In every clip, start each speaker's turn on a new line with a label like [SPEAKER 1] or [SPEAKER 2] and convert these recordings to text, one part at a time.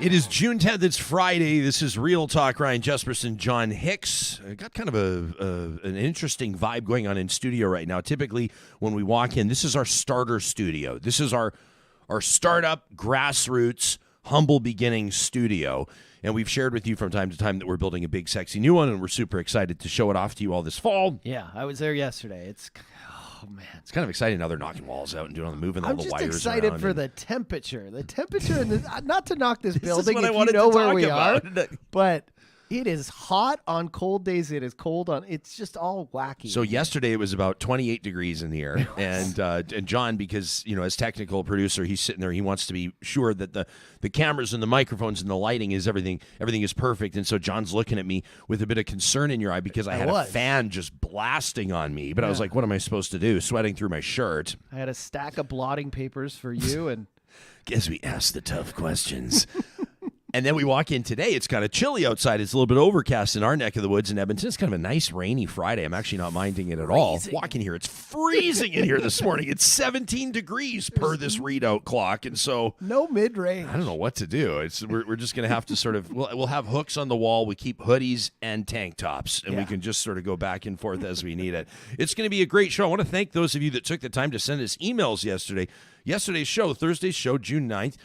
[SPEAKER 1] It is June 10th. It's Friday. This is Real Talk. Ryan Jesperson, John Hicks. Got kind of an interesting vibe going on in studio right now. Typically, when we walk in, this is our starter studio. This is our startup, grassroots, humble beginning studio. And we've shared with you from time to time that we're building a big, sexy new one, and we're super excited to show it off to you all this fall.
[SPEAKER 2] Yeah, I was there yesterday. It's
[SPEAKER 1] kind of exciting now they're knocking walls out and doing all the moving, all the wires around.
[SPEAKER 2] I'm just excited for the temperature. The temperature, in not to knock this building
[SPEAKER 1] if
[SPEAKER 2] if
[SPEAKER 1] you
[SPEAKER 2] know where we
[SPEAKER 1] about.
[SPEAKER 2] are, but it is hot on cold days. It is cold on. It's just all wacky.
[SPEAKER 1] So yesterday it was about 28 degrees in here, and John, because as technical producer, he's sitting there. He wants to be sure that the cameras and the microphones and the lighting is everything is perfect. And so John's looking at me with a bit of concern in your eye because I had a fan just blasting on me. But I was like, what am I supposed to do? Sweating through my shirt.
[SPEAKER 2] I had a stack of blotting papers for you, and
[SPEAKER 1] guess we asked the tough questions. And then we walk in today. It's kind of chilly outside. It's a little bit overcast in our neck of the woods in Edmonton. It's kind of a nice rainy Friday. I'm actually not minding it at all. Walking here, it's freezing in here this morning. It's 17 degrees per this readout clock. And so
[SPEAKER 2] no mid-range.
[SPEAKER 1] I don't know what to do. We're just going to have to sort of, we'll have hooks on the wall. We keep hoodies and tank tops, and we can just sort of go back and forth as we need it. It's going to be a great show. I want to thank those of you that took the time to send us emails yesterday. Yesterday's show, Thursday's show, June 9th,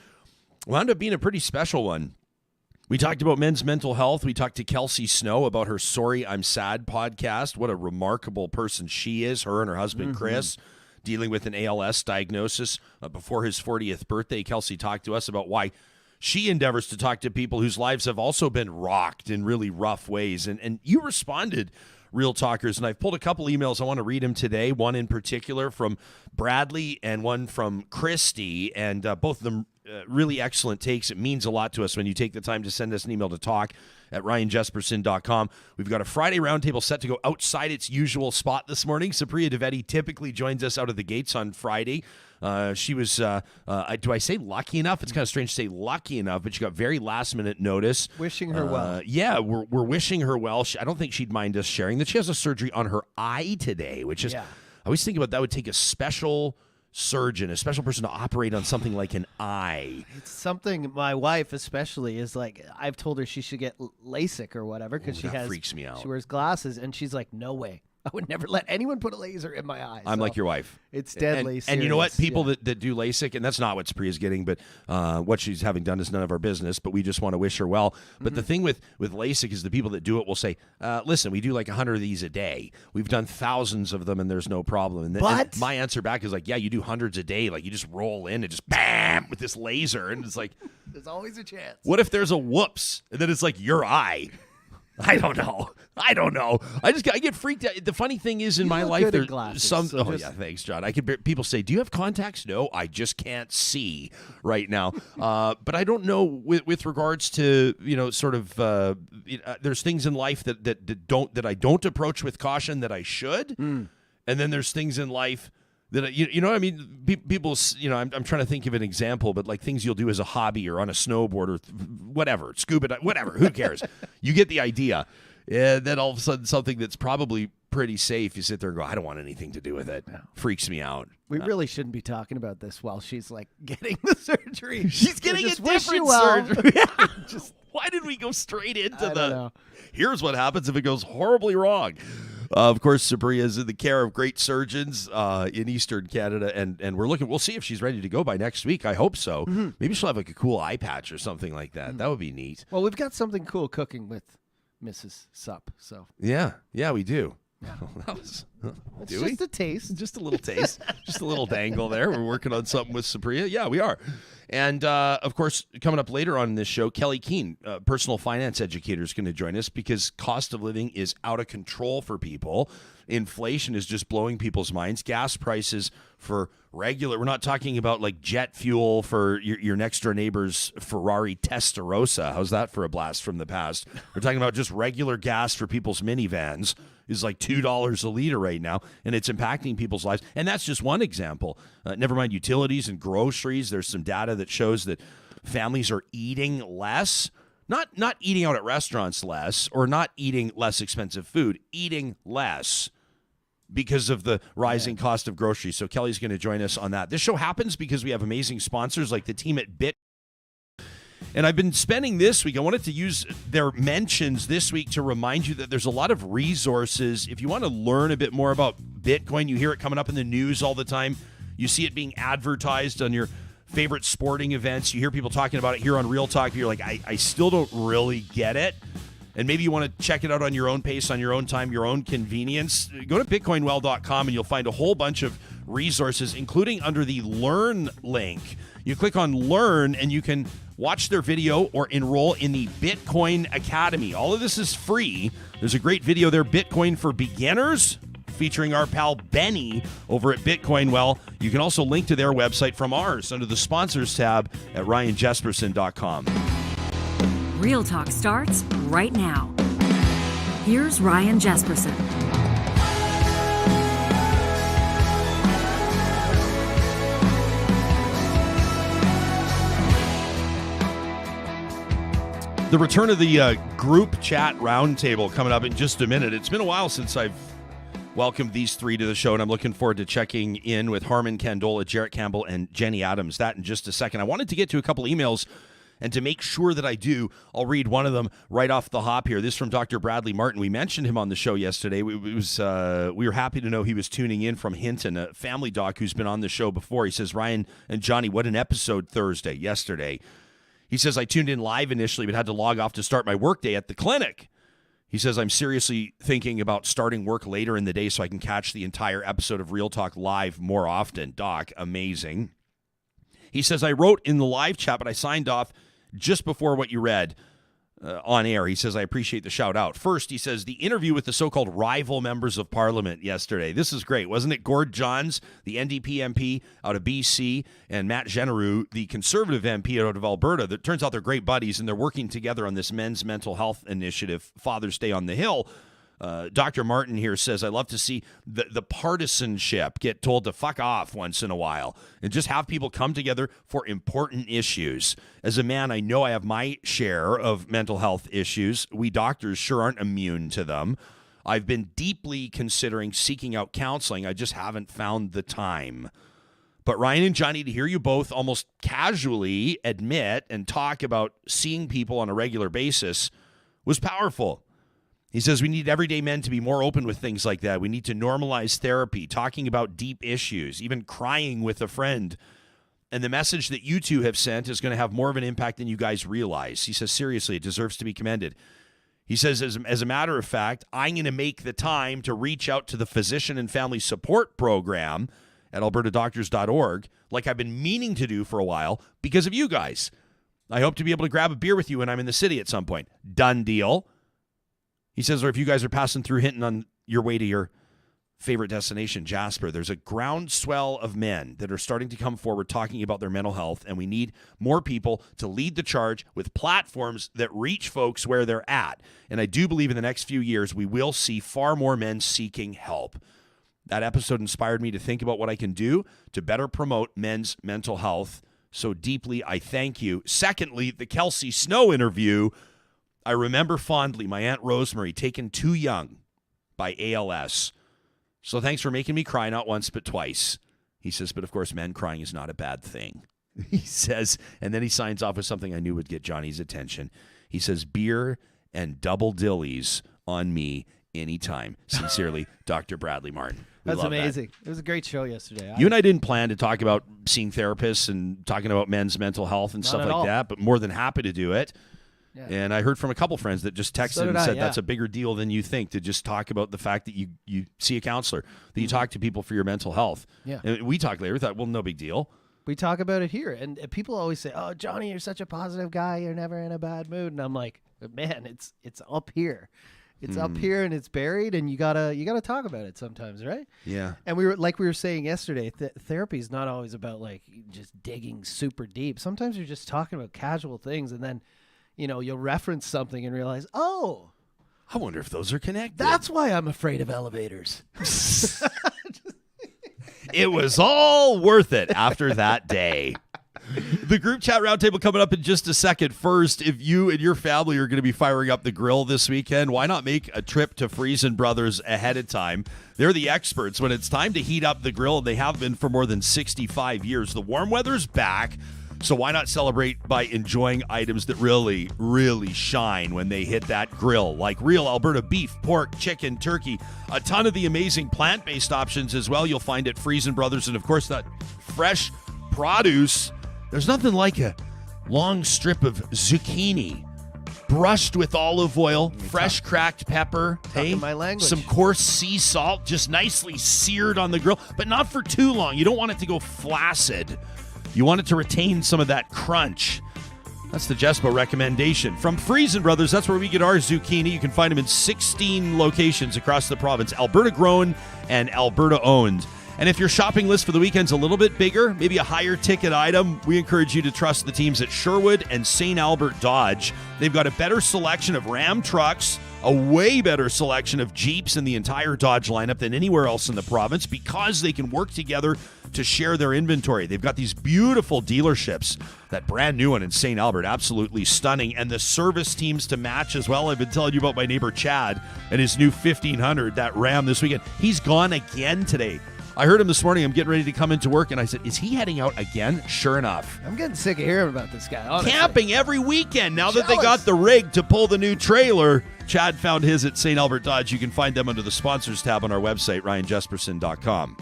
[SPEAKER 1] wound up being a pretty special one. We talked about men's mental health. We talked to Kelsey Snow about her Sorry, I'm Sad podcast. What a remarkable person she is, her and her husband, Chris, dealing with an ALS diagnosis before his 40th birthday. Kelsey talked to us about why she endeavors to talk to people whose lives have also been rocked in really rough ways. And you responded, Real Talkers, and I've pulled a couple emails. I want to read them today, one in particular from Bradley and one from Christy, and both of them really excellent takes. It means a lot to us when you take the time to send us an email to talk at ryanjesperson.com. We've got a Friday roundtable set to go outside its usual spot this morning. Supriya Dwivedi typically joins us out of the gates on Friday. She was, do I say lucky enough? It's kind of strange to say lucky enough, but she got very last-minute notice.
[SPEAKER 2] Wishing her well.
[SPEAKER 1] Yeah, we're wishing her well. I don't think she'd mind us sharing that she has a surgery on her eye today, which is, I always think about that would take a special surgeon, a special person to operate on something like an eye.
[SPEAKER 2] It's something my wife especially is like, I've told her she should get LASIK or whatever because
[SPEAKER 1] freaks me out.
[SPEAKER 2] She wears glasses and she's like, no way. I would never let anyone put a laser in my eye.
[SPEAKER 1] I'm like your wife.
[SPEAKER 2] It's deadly
[SPEAKER 1] And you know what? People that do LASIK, and that's not what Supriya's getting, but what she's having done is none of our business, but we just want to wish her well. But the thing with LASIK is the people that do it will say, listen, we do like 100 of these a day. We've done thousands of them, and there's no problem. And my answer back is like, yeah, you do hundreds a day. Like, you just roll in and just bam with this laser. And it's like,
[SPEAKER 2] there's always a chance.
[SPEAKER 1] What if there's a whoops? And then it's like your eye. I don't know. I get freaked out. The funny thing is, in my life, there's some. Oh yeah, thanks, John. People say, "Do you have contacts?" No, I just can't see right now. But I don't know with regards to sort of. There's things in life that I don't approach with caution that I should, and then there's things in life that you know what I mean. People, I'm trying to think of an example, but like things you'll do as a hobby or on a snowboard or whatever, scuba, whatever. Who cares? You get the idea. And then all of a sudden, something that's probably pretty safe, you sit there and go, I don't want anything to do with it. No. Freaks me out.
[SPEAKER 2] We really shouldn't be talking about this while she's like getting the surgery.
[SPEAKER 1] She's getting a different surgery. Why did we go straight into here's what happens if it goes horribly wrong? Of course, Supriya is in the care of great surgeons in Eastern Canada, and we'll see if she's ready to go by next week. I hope so. Maybe she'll have like a cool eye patch or something like that. That would be neat.
[SPEAKER 2] Well, we've got something cool cooking with Mrs. Sup. So
[SPEAKER 1] yeah, we do. That was,
[SPEAKER 2] just a taste.
[SPEAKER 1] Just a little taste. Just a little dangle there. We're working on something with Supriya. Yeah, we are. And, of course, coming up later on in this show, Kelley Keehn, personal finance educator, is going to join us because cost of living is out of control for people. Inflation is just blowing people's minds. Gas prices for regular, we're not talking about like jet fuel for your next door neighbor's Ferrari Testarossa. How's that for a blast from the past? We're talking about just regular gas for people's minivans is like $2 a liter right now, and it's impacting people's lives. And that's just one example. Never mind utilities and groceries. There's some data that shows that families are eating less. Not eating out at restaurants less or not eating less expensive food, eating less because of the rising cost of groceries. So Kelley's going to join us on that. This show happens because we have amazing sponsors like the team at Bit. And I've been spending this week, I wanted to use their mentions this week to remind you that there's a lot of resources. If you want to learn a bit more about Bitcoin, you hear it coming up in the news all the time. You see it being advertised on your favorite sporting events. You hear people talking about it here on Real Talk. You're like, I still don't really get it. And maybe you want to check it out on your own pace, on your own time, your own convenience. Go to bitcoinwell.com and you'll find a whole bunch of resources, including under the Learn link. You click on Learn and you can watch their video or enroll in the Bitcoin Academy. All of this is free. There's a great video there, Bitcoin for Beginners, featuring our pal Benny over at Bitcoin Well. You can also link to their website from ours under the sponsors tab at ryanjesperson.com.
[SPEAKER 3] Real Talk starts right now. Here's Ryan Jesperson.
[SPEAKER 1] The return of the group chat roundtable coming up in just a minute. It's been a while since I've welcomed these three to the show, and I'm looking forward to checking in with Harman Kandola, Jarrett Campbell, and Jenny Adams. That in just a second. I wanted to get to a couple emails, and to make sure that I do, I'll read one of them right off the hop here. This is from Dr. Bradley Martin. We mentioned him on the show yesterday. We were happy to know he was tuning in from Hinton, a family doc who's been on the show before. He says, Ryan and Johnny, what an episode yesterday. He says, I tuned in live initially, but had to log off to start my workday at the clinic. He says, I'm seriously thinking about starting work later in the day so I can catch the entire episode of Real Talk live more often. Doc, amazing. He says, I wrote in the live chat, but I signed off just before what you read on air. He says, I appreciate the shout out. First, he says, the interview with the so-called rival members of parliament yesterday. This is great. Wasn't it Gord Johns, the NDP MP out of BC, and Matt Genereux, the Conservative MP out of Alberta? That turns out they're great buddies, and they're working together on this men's mental health initiative, Father's Day on the Hill. Dr. Martin here says, I love to see the partisanship get told to fuck off once in a while and just have people come together for important issues. As a man, I know I have my share of mental health issues. We doctors sure aren't immune to them. I've been deeply considering seeking out counseling. I just haven't found the time. But Ryan and Johnny, to hear you both almost casually admit and talk about seeing people on a regular basis was powerful. He says we need everyday men to be more open with things like that. We need to normalize therapy, talking about deep issues, even crying with a friend. And the message that you two have sent is going to have more of an impact than you guys realize. He says, seriously, it deserves to be commended. He says, as a matter of fact, I'm going to make the time to reach out to the Physician and Family Support Program at albertadoctors.org, like I've been meaning to do for a while because of you guys. I hope to be able to grab a beer with you when I'm in the city at some point. Done deal. He says, or if you guys are passing through Hinton on your way to your favorite destination, Jasper, there's a groundswell of men that are starting to come forward talking about their mental health, and we need more people to lead the charge with platforms that reach folks where they're at. And I do believe in the next few years, we will see far more men seeking help. That episode inspired me to think about what I can do to better promote men's mental health. So deeply, I thank you. Secondly, the Kelsey Snow interview. I remember fondly my Aunt Rosemary taken too young by ALS. So thanks for making me cry not once but twice. He says, but of course, men crying is not a bad thing. He says, and then he signs off with something I knew would get Johnny's attention. He says, beer and double dillies on me anytime. Sincerely, Dr. Bradley Martin.
[SPEAKER 2] That's amazing. It was a great show yesterday.
[SPEAKER 1] You and I didn't plan to talk about seeing therapists and talking about men's mental health and stuff like that, but more than happy to do it. Yeah. And I heard from a couple friends that just texted and said that's a bigger deal than you think to just talk about the fact that you see a counselor, that you talk to people for your mental health. Yeah. And we talked later. We thought, well, no big deal.
[SPEAKER 2] We talk about it here. And people always say, oh, Johnny, you're such a positive guy. You're never in a bad mood. And I'm like, man, it's up here. It's up here and it's buried, and you gotta talk about it sometimes, right?
[SPEAKER 1] Yeah.
[SPEAKER 2] And we were saying yesterday, therapy is not always about like just digging super deep. Sometimes you're just talking about casual things, and then you'll reference something and realize, oh,
[SPEAKER 1] I wonder if those are connected.
[SPEAKER 2] That's why I'm afraid of elevators.
[SPEAKER 1] It was all worth it after that day. The group chat roundtable coming up in just a second. First, if you and your family are going to be firing up the grill this weekend, why not make a trip to Friesen Brothers ahead of time? They're the experts when it's time to heat up the grill, and they have been for more than 65 years. The warm weather's back. So why not celebrate by enjoying items that really, really shine when they hit that grill, like real Alberta beef, pork, chicken, turkey, a ton of the amazing plant-based options as well you'll find at Freson Brothers, and of course that fresh produce. There's nothing like a long strip of zucchini brushed with olive oil, fresh cracked pepper,
[SPEAKER 2] my language.
[SPEAKER 1] Some coarse sea salt, just nicely seared on the grill, but not for too long. You don't want it to go flaccid. You want it to retain some of that crunch. That's the Jespo recommendation. From Freson Brothers, that's where we get our zucchini. You can find them in 16 locations across the province, Alberta grown and Alberta owned. And if your shopping list for the weekend's a little bit bigger, maybe a higher ticket item, we encourage you to trust the teams at Sherwood and St. Albert Dodge. They've got a better selection of Ram trucks, a way better selection of Jeeps in the entire Dodge lineup than anywhere else in the province because they can work together to share their inventory. They've got these beautiful dealerships. That brand new one in St. Albert, absolutely stunning. And the service teams to match as well. I've been telling you about my neighbor Chad and his new 1500, that Ram this weekend. He's gone again today. I heard him this morning. I'm getting ready to come into work, and I said, is he heading out again? Sure enough.
[SPEAKER 2] I'm getting sick of hearing about this guy, honestly.
[SPEAKER 1] Camping every weekend. Now that they got the rig to pull the new trailer, Chad found his at St. Albert Dodge. You can find them under the sponsors tab on our website, ryanjesperson.com.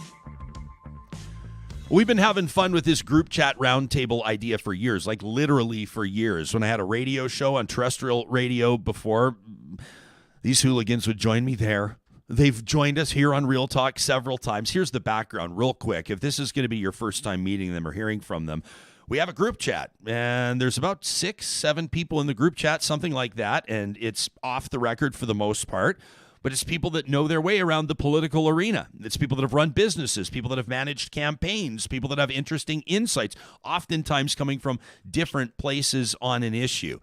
[SPEAKER 1] We've been having fun with this group chat roundtable idea for years, like literally for years. When I had a radio show on terrestrial radio before, these hooligans would join me there. They've joined us here on Real Talk several times. Here's the background real quick. If this is going to be your first time meeting them or hearing from them, we have a group chat, and there's about 6-7 people in the group chat, something like that, and it's off the record for the most part, but it's people that know their way around the political arena. It's people that have run businesses, people that have managed campaigns, people that have interesting insights, oftentimes coming from different places on an issue.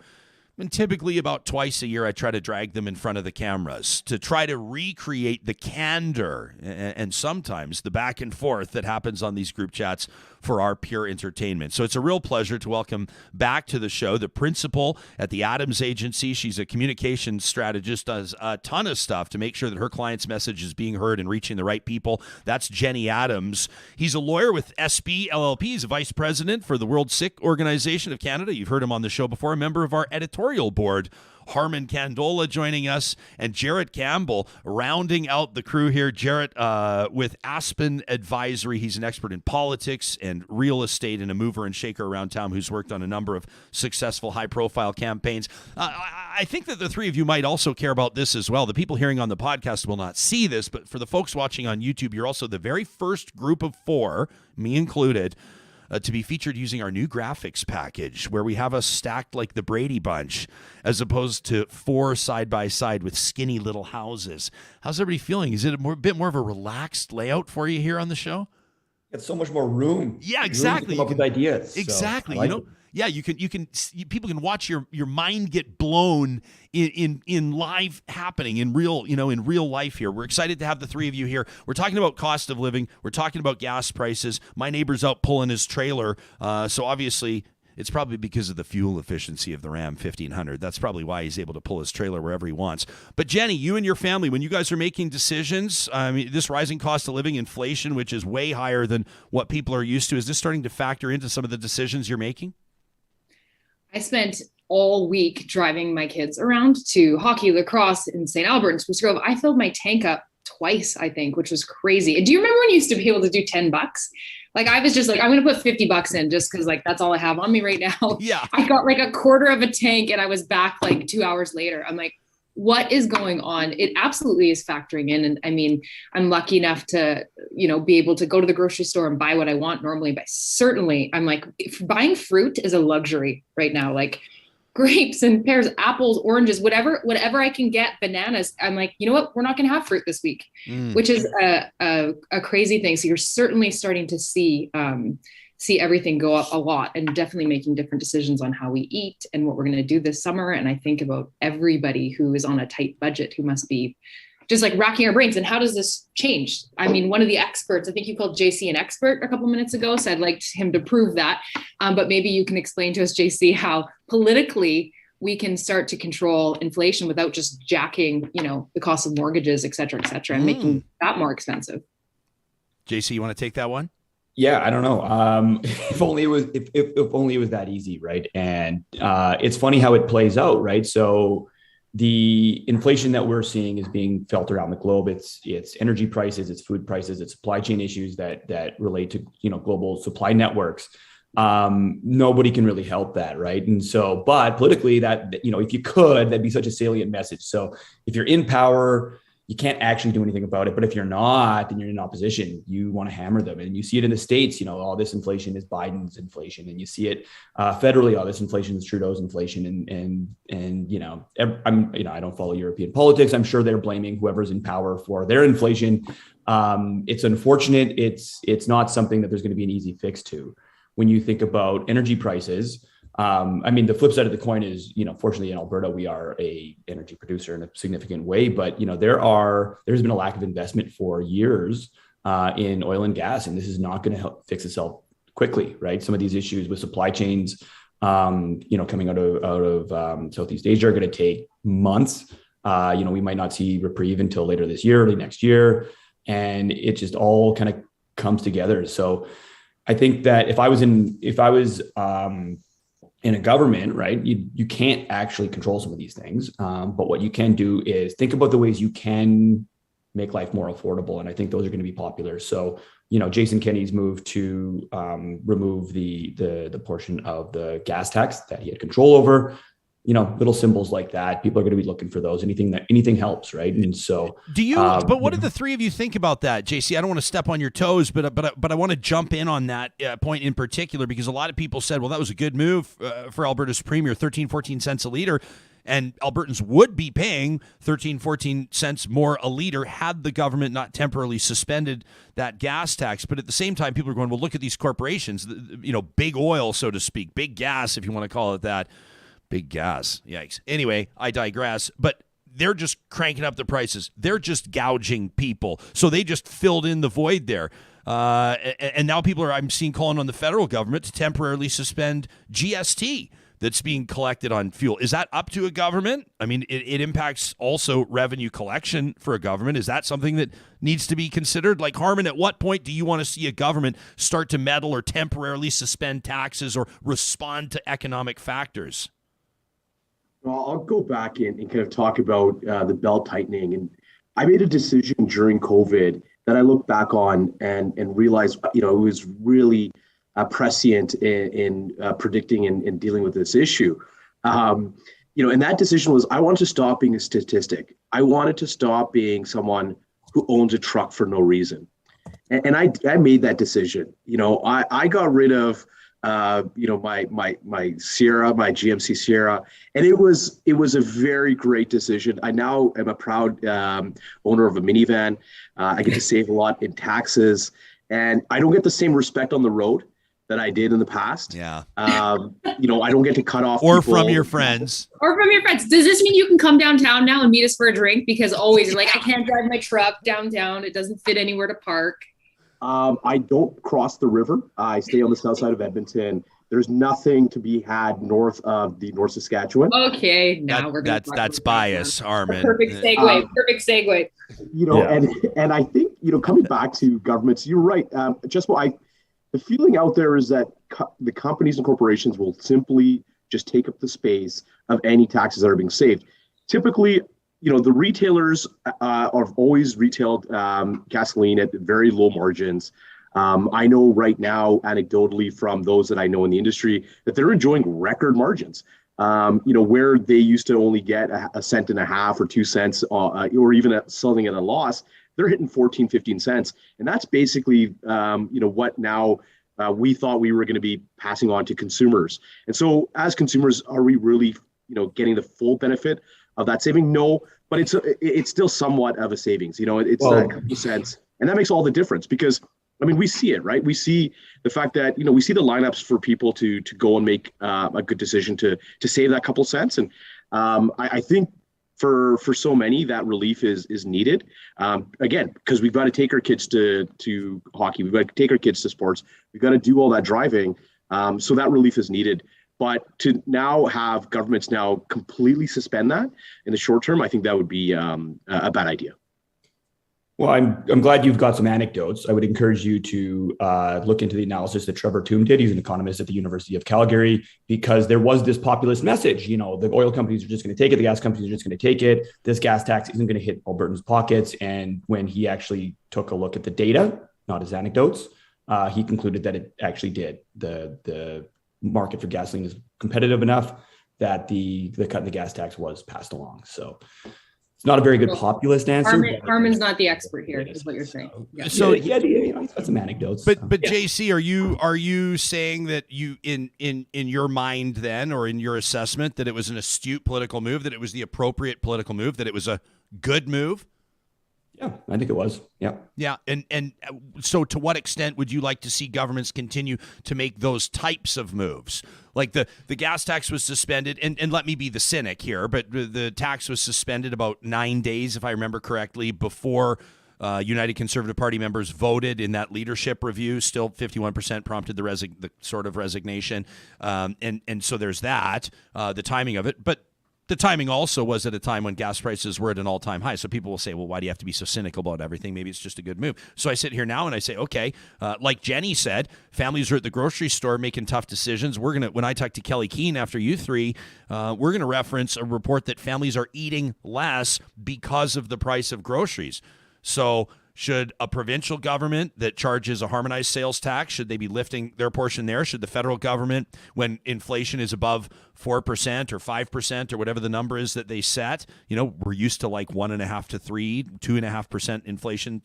[SPEAKER 1] And typically about twice a year, I try to drag them in front of the cameras to try to recreate the candor and sometimes the back and forth that happens on these group chats for our pure entertainment. So it's a real pleasure to welcome back to the show the principal at the Adams Agency. She's a communications strategist, does a ton of stuff to make sure that her client's message is being heard and reaching the right people. That's Jenny Adams. He's a lawyer with SB LLP. He's a vice president for the World Sikh Organization of Canada. You've heard him on the show before, a member of our editorial board. Harman Kandola joining us, and Jarrett Campbell rounding out the crew here. Jarrett with Aspen Advisory. He's an expert in politics and real estate and a mover and shaker around town who's worked on a number of successful high-profile campaigns. I think that the three of you might also care about this as well. The people hearing on the podcast will not see this, but for the folks watching on YouTube, you're also the very first group of 4, me included, to be featured using our new graphics package where we have us stacked like the Brady Bunch as opposed to 4 side by side with skinny little houses. How's everybody feeling? Is it a bit more of a relaxed layout for you here on the show?
[SPEAKER 4] It's so much more room.
[SPEAKER 1] Yeah, exactly.
[SPEAKER 4] Room to come up with ideas.
[SPEAKER 1] Exactly.
[SPEAKER 4] So I like
[SPEAKER 1] you know,
[SPEAKER 4] it.
[SPEAKER 1] yeah, people can watch your mind get blown in live happening in real life here. We're excited to have the three of you here. We're talking about cost of living. We're talking about gas prices. My neighbor's out pulling his trailer. So obviously it's probably because of the fuel efficiency of the Ram 1500. That's probably why he's able to pull his trailer wherever he wants. But Jenny, you and your family, when you guys are making decisions, this rising cost of living, inflation, which is way higher than what people are used to, is this starting to factor into some of the decisions you're making?
[SPEAKER 5] I spent all week driving my kids around to hockey, lacrosse in St. Albert and Spruce Grove. I filled my tank up twice, I think, which was crazy. And do you remember when you used to be able to do $10? Like, I was just like, I'm going to put $50 in just because like, that's all I have on me right now.
[SPEAKER 1] Yeah.
[SPEAKER 5] I got like a quarter of a tank and I was back like 2 hours later. I'm like, what is going on? It absolutely is factoring in. And I mean, I'm lucky enough to, be able to go to the grocery store and buy what I want normally, but certainly I'm like, buying fruit is a luxury right now. Like grapes and pears, apples, oranges, whatever I can get, bananas. I'm like, you know what? We're not going to have fruit this week, which is a crazy thing. So you're certainly starting to see everything go up a lot and definitely making different decisions on how we eat and what we're going to do this summer. And I think about everybody who is on a tight budget, who must be just like racking our brains. And how does this change? I mean, one of the experts, I think you called JC an expert a couple minutes ago. So I'd like him to prove that. But maybe you can explain to us, JC, how politically we can start to control inflation without just jacking, the cost of mortgages, et cetera, and making that more expensive.
[SPEAKER 1] JC, you want to take that one?
[SPEAKER 4] Yeah, I don't know. If only it was if only it was that easy, right? And it's funny how it plays out, right? So the inflation that we're seeing is being felt around the globe. It's energy prices, it's food prices, it's supply chain issues that relate to global supply networks. Nobody can really help that, right? And so, but politically, that if you could, that'd be such a salient message. So if you're in power, you can't actually do anything about it. But if you're not, and you're in opposition, you want to hammer them. And you see it in the States, all this inflation is Biden's inflation. And you see it federally, all this inflation is Trudeau's inflation. I don't follow European politics. I'm sure they're blaming whoever's in power for their inflation. It's unfortunate. It's not something that there's going to be an easy fix to. When you think about energy prices, the flip side of the coin is, fortunately in Alberta, we are a energy producer in a significant way, but there's been a lack of investment for years in oil and gas, and this is not going to help fix itself quickly, right? Some of these issues with supply chains, coming out of Southeast Asia are going to take months. We might not see reprieve until later this year, early next year, and it just all kind of comes together. So I think that if I was in a government, right, you can't actually control some of these things. But what you can do is think about the ways you can make life more affordable. And I think those are going to be popular. So, Jason Kenney's move to remove the portion of the gas tax that he had control over, little symbols like that. People are going to be looking for those. Anything helps, right? And so,
[SPEAKER 1] but what do the three of you think about that, JC? I don't want to step on your toes, but I want to jump in on that point in particular, because a lot of people said, well, that was a good move for Alberta's premier, 13-14 cents a liter. And Albertans would be paying 13-14 cents more a liter had the government not temporarily suspended that gas tax. But at the same time, people are going, well, look at these corporations, big oil, so to speak, big gas, if you want to call it that. Big gas. Yikes. Anyway, I digress. But they're just cranking up the prices. They're just gouging people. So they just filled in the void there. And now I'm seeing calling on the federal government to temporarily suspend GST that's being collected on fuel. Is that up to a government? I mean, it impacts also revenue collection for a government. Is that something that needs to be considered? Like, Harman, at what point do you want to see a government start to meddle or temporarily suspend taxes or respond to economic factors?
[SPEAKER 6] Well, I'll go back and kind of talk about the belt tightening. And I made a decision during COVID that I look back on and realized, it was really prescient in predicting and dealing with this issue. And that decision was, I wanted to stop being a statistic. I wanted to stop being someone who owns a truck for no reason. And I made that decision. I got rid of my Sierra, my GMC Sierra, and it was a very great decision. I now am a proud owner of a minivan. I get to save a lot in taxes, and I don't get the same respect on the road that I did in the past.
[SPEAKER 1] Yeah.
[SPEAKER 6] I don't get to cut off
[SPEAKER 1] or
[SPEAKER 6] people.
[SPEAKER 1] from your friends.
[SPEAKER 5] Or from your friends. Does this mean you can come downtown now and meet us for a drink? Because always you're like, I can't drive my truck downtown. It doesn't fit anywhere to park.
[SPEAKER 6] I don't cross the river. I stay on the south side of Edmonton. There's nothing to be had north of the North Saskatchewan.
[SPEAKER 5] Okay, now we're going to
[SPEAKER 1] that's bias, Harman.
[SPEAKER 5] Perfect segue. Perfect segue.
[SPEAKER 6] And I think coming back to governments, you're right. The feeling out there is that the companies and corporations will simply just take up the space of any taxes that are being saved. Typically, the retailers have always retailed gasoline at very low margins. I know right now, anecdotally, from those that I know in the industry, that they're enjoying record margins. Where they used to only get a cent and a half or 2 cents, or even selling at a loss, they're hitting 14, 15 cents. And that's basically, what now we thought we were going to be passing on to consumers. And so as consumers, are we really, getting the full benefit of that saving? No, but it's still somewhat of a savings. It's a couple cents. And that makes all the difference because, we see it, right? We see the fact that, we see the lineups for people to go and make a good decision to save that couple cents. And I think for so many, that relief is needed. Again, because we've got to take our kids to hockey. We've got to take our kids to sports. We've got to do all that driving. So that relief is needed. But to now have governments now completely suspend that in the short term, I think that would be a bad idea.
[SPEAKER 4] Well, I'm glad you've got some anecdotes. I would encourage you to look into the analysis that Trevor Toome did. He's an economist at the University of Calgary, because there was this populist message. The oil companies are just going to take it. The gas companies are just going to take it. This gas tax isn't going to hit Albertans' pockets. And when he actually took a look at the data, not his anecdotes, he concluded that it actually did. The market for gasoline is competitive enough that the cut in the gas tax was passed along. So it's not a very good populist answer.
[SPEAKER 5] Harman's not the expert here, is what you're saying. Yeah.
[SPEAKER 1] So
[SPEAKER 4] he's got some anecdotes.
[SPEAKER 1] But JC, are you saying that you in your mind then, or in your assessment, that it was an astute political move, that it was the appropriate political move, that it was a good move?
[SPEAKER 4] Yeah, I think it was. Yeah.
[SPEAKER 1] Yeah. And so to what extent would you like to see governments continue to make those types of moves? Like the gas tax was suspended, and let me be the cynic here, but the tax was suspended about 9 days, if I remember correctly, before United Conservative Party members voted in that leadership review. Still 51% prompted the sort of resignation. And so there's that, the timing of it. But the timing also was at a time when gas prices were at an all-time high. So people will say, well, why do you have to be so cynical about everything? Maybe it's just a good move. So I sit here now and I say, okay, like Jenny said, families are at the grocery store making tough decisions. When I talk to Kelley Keehn after you three, we're going to reference a report that families are eating less because of the price of groceries. So should a provincial government that charges a harmonized sales tax, should they be lifting their portion there? Should the federal government, when inflation is above 4% or 5% or whatever the number is that they set, we're used to like 1.5 to 2.5% inflation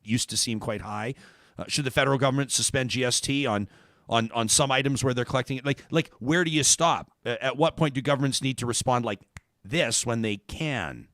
[SPEAKER 1] used to seem quite high. Should the federal government suspend GST on some items where they're collecting it? Like where do you stop? At what point do governments need to respond like this when they can?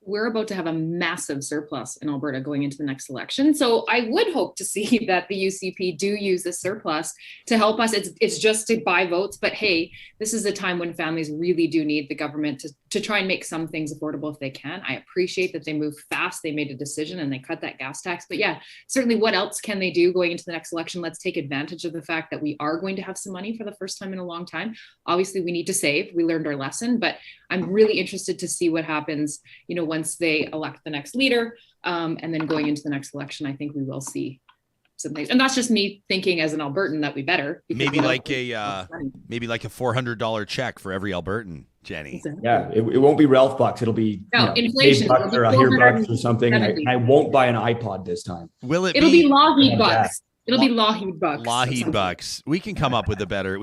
[SPEAKER 5] We're about to have a massive surplus in Alberta going into the next election. So I would hope to see that the UCP do use this surplus to help us. It's just to buy votes. But hey, this is a time when families really do need the government to try and make some things affordable if they can. I appreciate that they moved fast. They made a decision and they cut that gas tax. But yeah, certainly what else can they do going into the next election? Let's take advantage of the fact that we are going to have some money for the first time in a long time. Obviously, we need to save. We learned our lesson. But I'm really interested to see what happens, once they elect the next leader, and then going into the next election. I think we will see some things, and that's just me thinking as an Albertan that we better.
[SPEAKER 1] Maybe like a $400 check for every Albertan, Jenny.
[SPEAKER 4] Yeah, it won't be Ralph bucks. It'll be
[SPEAKER 5] inflation
[SPEAKER 4] $8 or $100 or something. And I won't buy an iPod this time.
[SPEAKER 5] It'll be Lougheed bucks. It'll be Lougheed bucks.
[SPEAKER 1] Lougheed bucks. We can come up with a better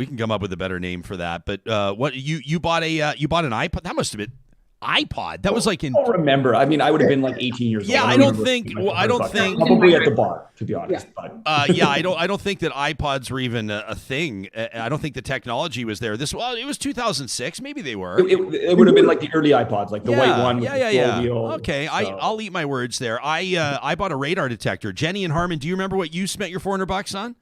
[SPEAKER 1] name for that. But what you bought an iPod? That must have been iPod. That was like in.
[SPEAKER 4] I don't remember. I mean, I would have been like 18 years old.
[SPEAKER 1] Yeah, I don't think.
[SPEAKER 4] Probably at the bar, to be honest.
[SPEAKER 5] Yeah.
[SPEAKER 4] But
[SPEAKER 1] I don't think that iPods were even a thing. I don't think the technology was there. It was 2006. Maybe they were.
[SPEAKER 4] It would have been like the early iPods, like the white one. With the deal.
[SPEAKER 1] Okay, so. I'll eat my words there. I bought a radar detector. Jenny and Harman, do you remember what you spent your $400 on?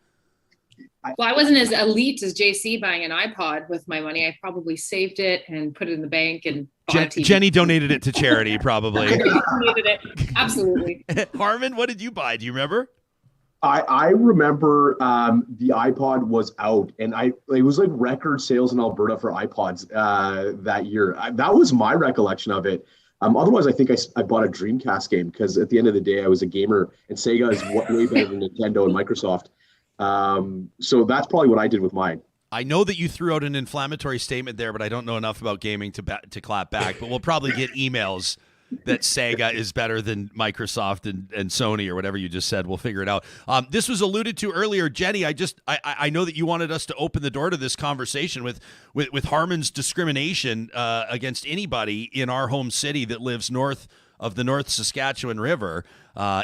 [SPEAKER 5] Well, I wasn't as elite as JC buying an iPod with my money. I probably saved it and put it in the bank and bought a TV.
[SPEAKER 1] Jenny donated it to charity, probably.
[SPEAKER 5] I donated it. Absolutely.
[SPEAKER 1] Harman, what did you buy? Do you remember?
[SPEAKER 6] I remember the iPod was out, and it was like record sales in Alberta for iPods that year. That was my recollection of it. Otherwise, I think I bought a Dreamcast game because at the end of the day, I was a gamer, and Sega is way better than Nintendo and Microsoft. So that's probably what I did with mine.
[SPEAKER 1] I know that you threw out an inflammatory statement there, but I don't know enough about gaming to clap back. But we'll probably get emails that Sega is better than Microsoft and Sony or whatever you just said. We'll figure it out. This was alluded to earlier. Jenny, I know that you wanted us to open the door to this conversation with Harman's discrimination against anybody in our home city that lives north of the North Saskatchewan River.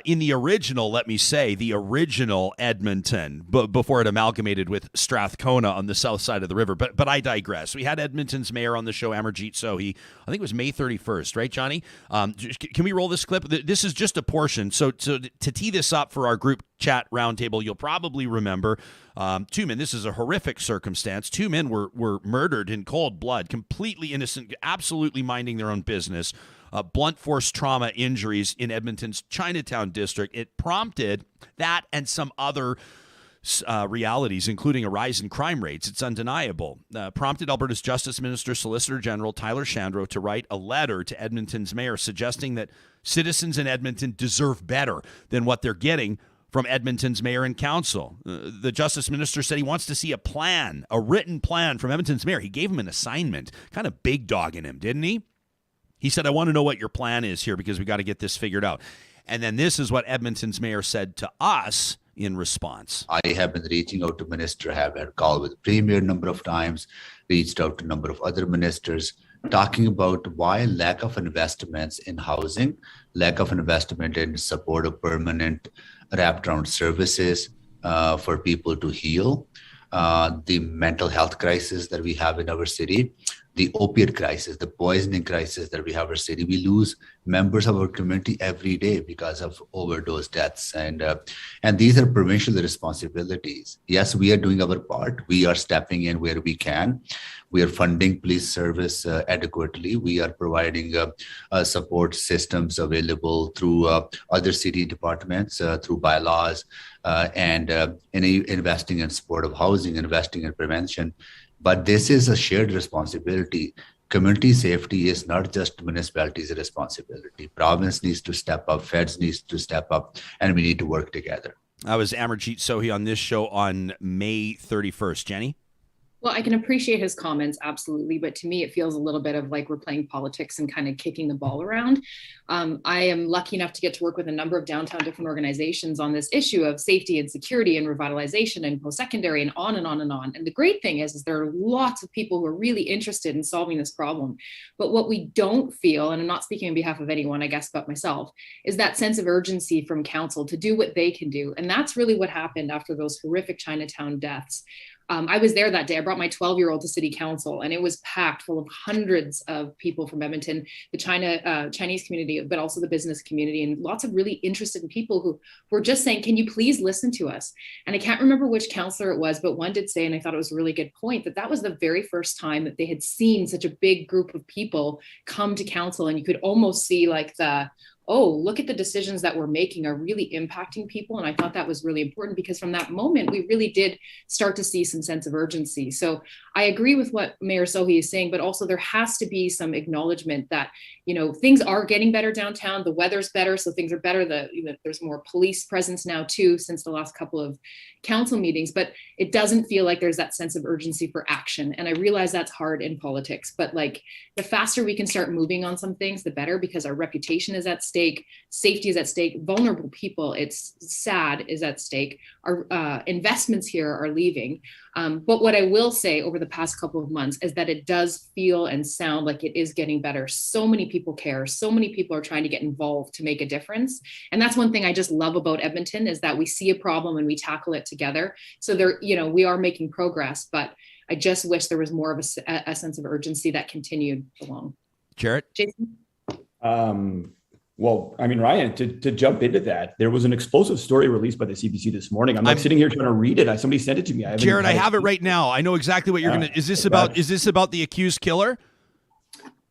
[SPEAKER 1] In the original, the original Edmonton, before it amalgamated with Strathcona on the south side of the river. But I digress. We had Edmonton's mayor on the show, Amarjeet Sohi. I think it was May 31st, right, Johnny? Can we roll this clip? This is just a portion. So to tee this up for our group chat roundtable, you'll probably remember two men. This is a horrific circumstance. Two men were murdered in cold blood, completely innocent, absolutely minding their own business. Blunt force trauma injuries in Edmonton's Chinatown district. It prompted that and some other realities, including a rise in crime rates. It's undeniable. Prompted Alberta's Justice Minister, Solicitor General Tyler Shandro to write a letter to Edmonton's mayor suggesting that citizens in Edmonton deserve better than what they're getting from Edmonton's mayor and council. The Justice Minister said he wants to see a written plan from Edmonton's mayor. He gave him an assignment, kind of big dogging him, didn't he? He said, I want to know what your plan is here because we got to get this figured out. And then this is what Edmonton's mayor said to us in response.
[SPEAKER 7] I have been reaching out to minister, have had a call with the premier a number of times, reached out to a number of other ministers, talking about why lack of investments in housing, lack of investment in support of permanent wraparound services for people to heal, the mental health crisis that we have in our city, the opiate crisis, the poisoning crisis that we have in our city. We lose members of our community every day because of overdose deaths. And these are provincial responsibilities. Yes, we are doing our part. We are stepping in where we can. We are funding police service adequately. We are providing support systems available through other city departments, through bylaws, and investing in support of housing, investing in prevention. But this is a shared responsibility. Community safety is not just municipalities' responsibility. Province needs to step up, feds needs to step up, and we need to work together.
[SPEAKER 1] I was Amarjeet Sohi on this show on May 31st. Jenny?
[SPEAKER 5] Well, I can appreciate his comments, absolutely. But to me, it feels a little bit of like we're playing politics and kind of kicking the ball around. I am lucky enough to get to work with a number of downtown different organizations on this issue of safety and security and revitalization and post-secondary and on and on and on. And the great thing is there are lots of people who are really interested in solving this problem. But what we don't feel, and I'm not speaking on behalf of anyone, I guess, but myself, is that sense of urgency from council to do what they can do. And that's really what happened after those horrific Chinatown deaths. I was there that day. I brought my 12-year-old to city council, and it was packed full of hundreds of people from Edmonton, the Chinese community, but also the business community, and lots of really interested people who were just saying, can you please listen to us? And I can't remember which councillor it was, but one did say, and I thought it was a really good point, that was the very first time that they had seen such a big group of people come to council, and you could almost see like look at the decisions that we're making are really impacting people. And I thought that was really important because from that moment, we really did start to see some sense of urgency. So I agree with what Mayor Sohi is saying, but also there has to be some acknowledgement that, things are getting better downtown. The weather's better, so things are better. There's more police presence now too, since the last couple of council meetings, but it doesn't feel like there's that sense of urgency for action. And I realize that's hard in politics, but like the faster we can start moving on some things, the better, because our reputation is at stake, safety is at stake, vulnerable people, it's sad, is at stake. Our investments here are leaving. But what I will say over the past couple of months is that it does feel and sound like it is getting better. So many people care. So many people are trying to get involved to make a difference. And that's one thing I just love about Edmonton is that we see a problem and we tackle it together. So we are making progress, but I just wish there was more of a sense of urgency that continued along.
[SPEAKER 1] Jarrett?
[SPEAKER 5] Jason?
[SPEAKER 4] Well, I mean, Ryan, to jump into that, there was an explosive story released by the CBC this morning. I'm sitting here trying to read it. Somebody sent it to me.
[SPEAKER 1] Jarrett, I have it right now. I know exactly what you're going to. Is this about the accused killer?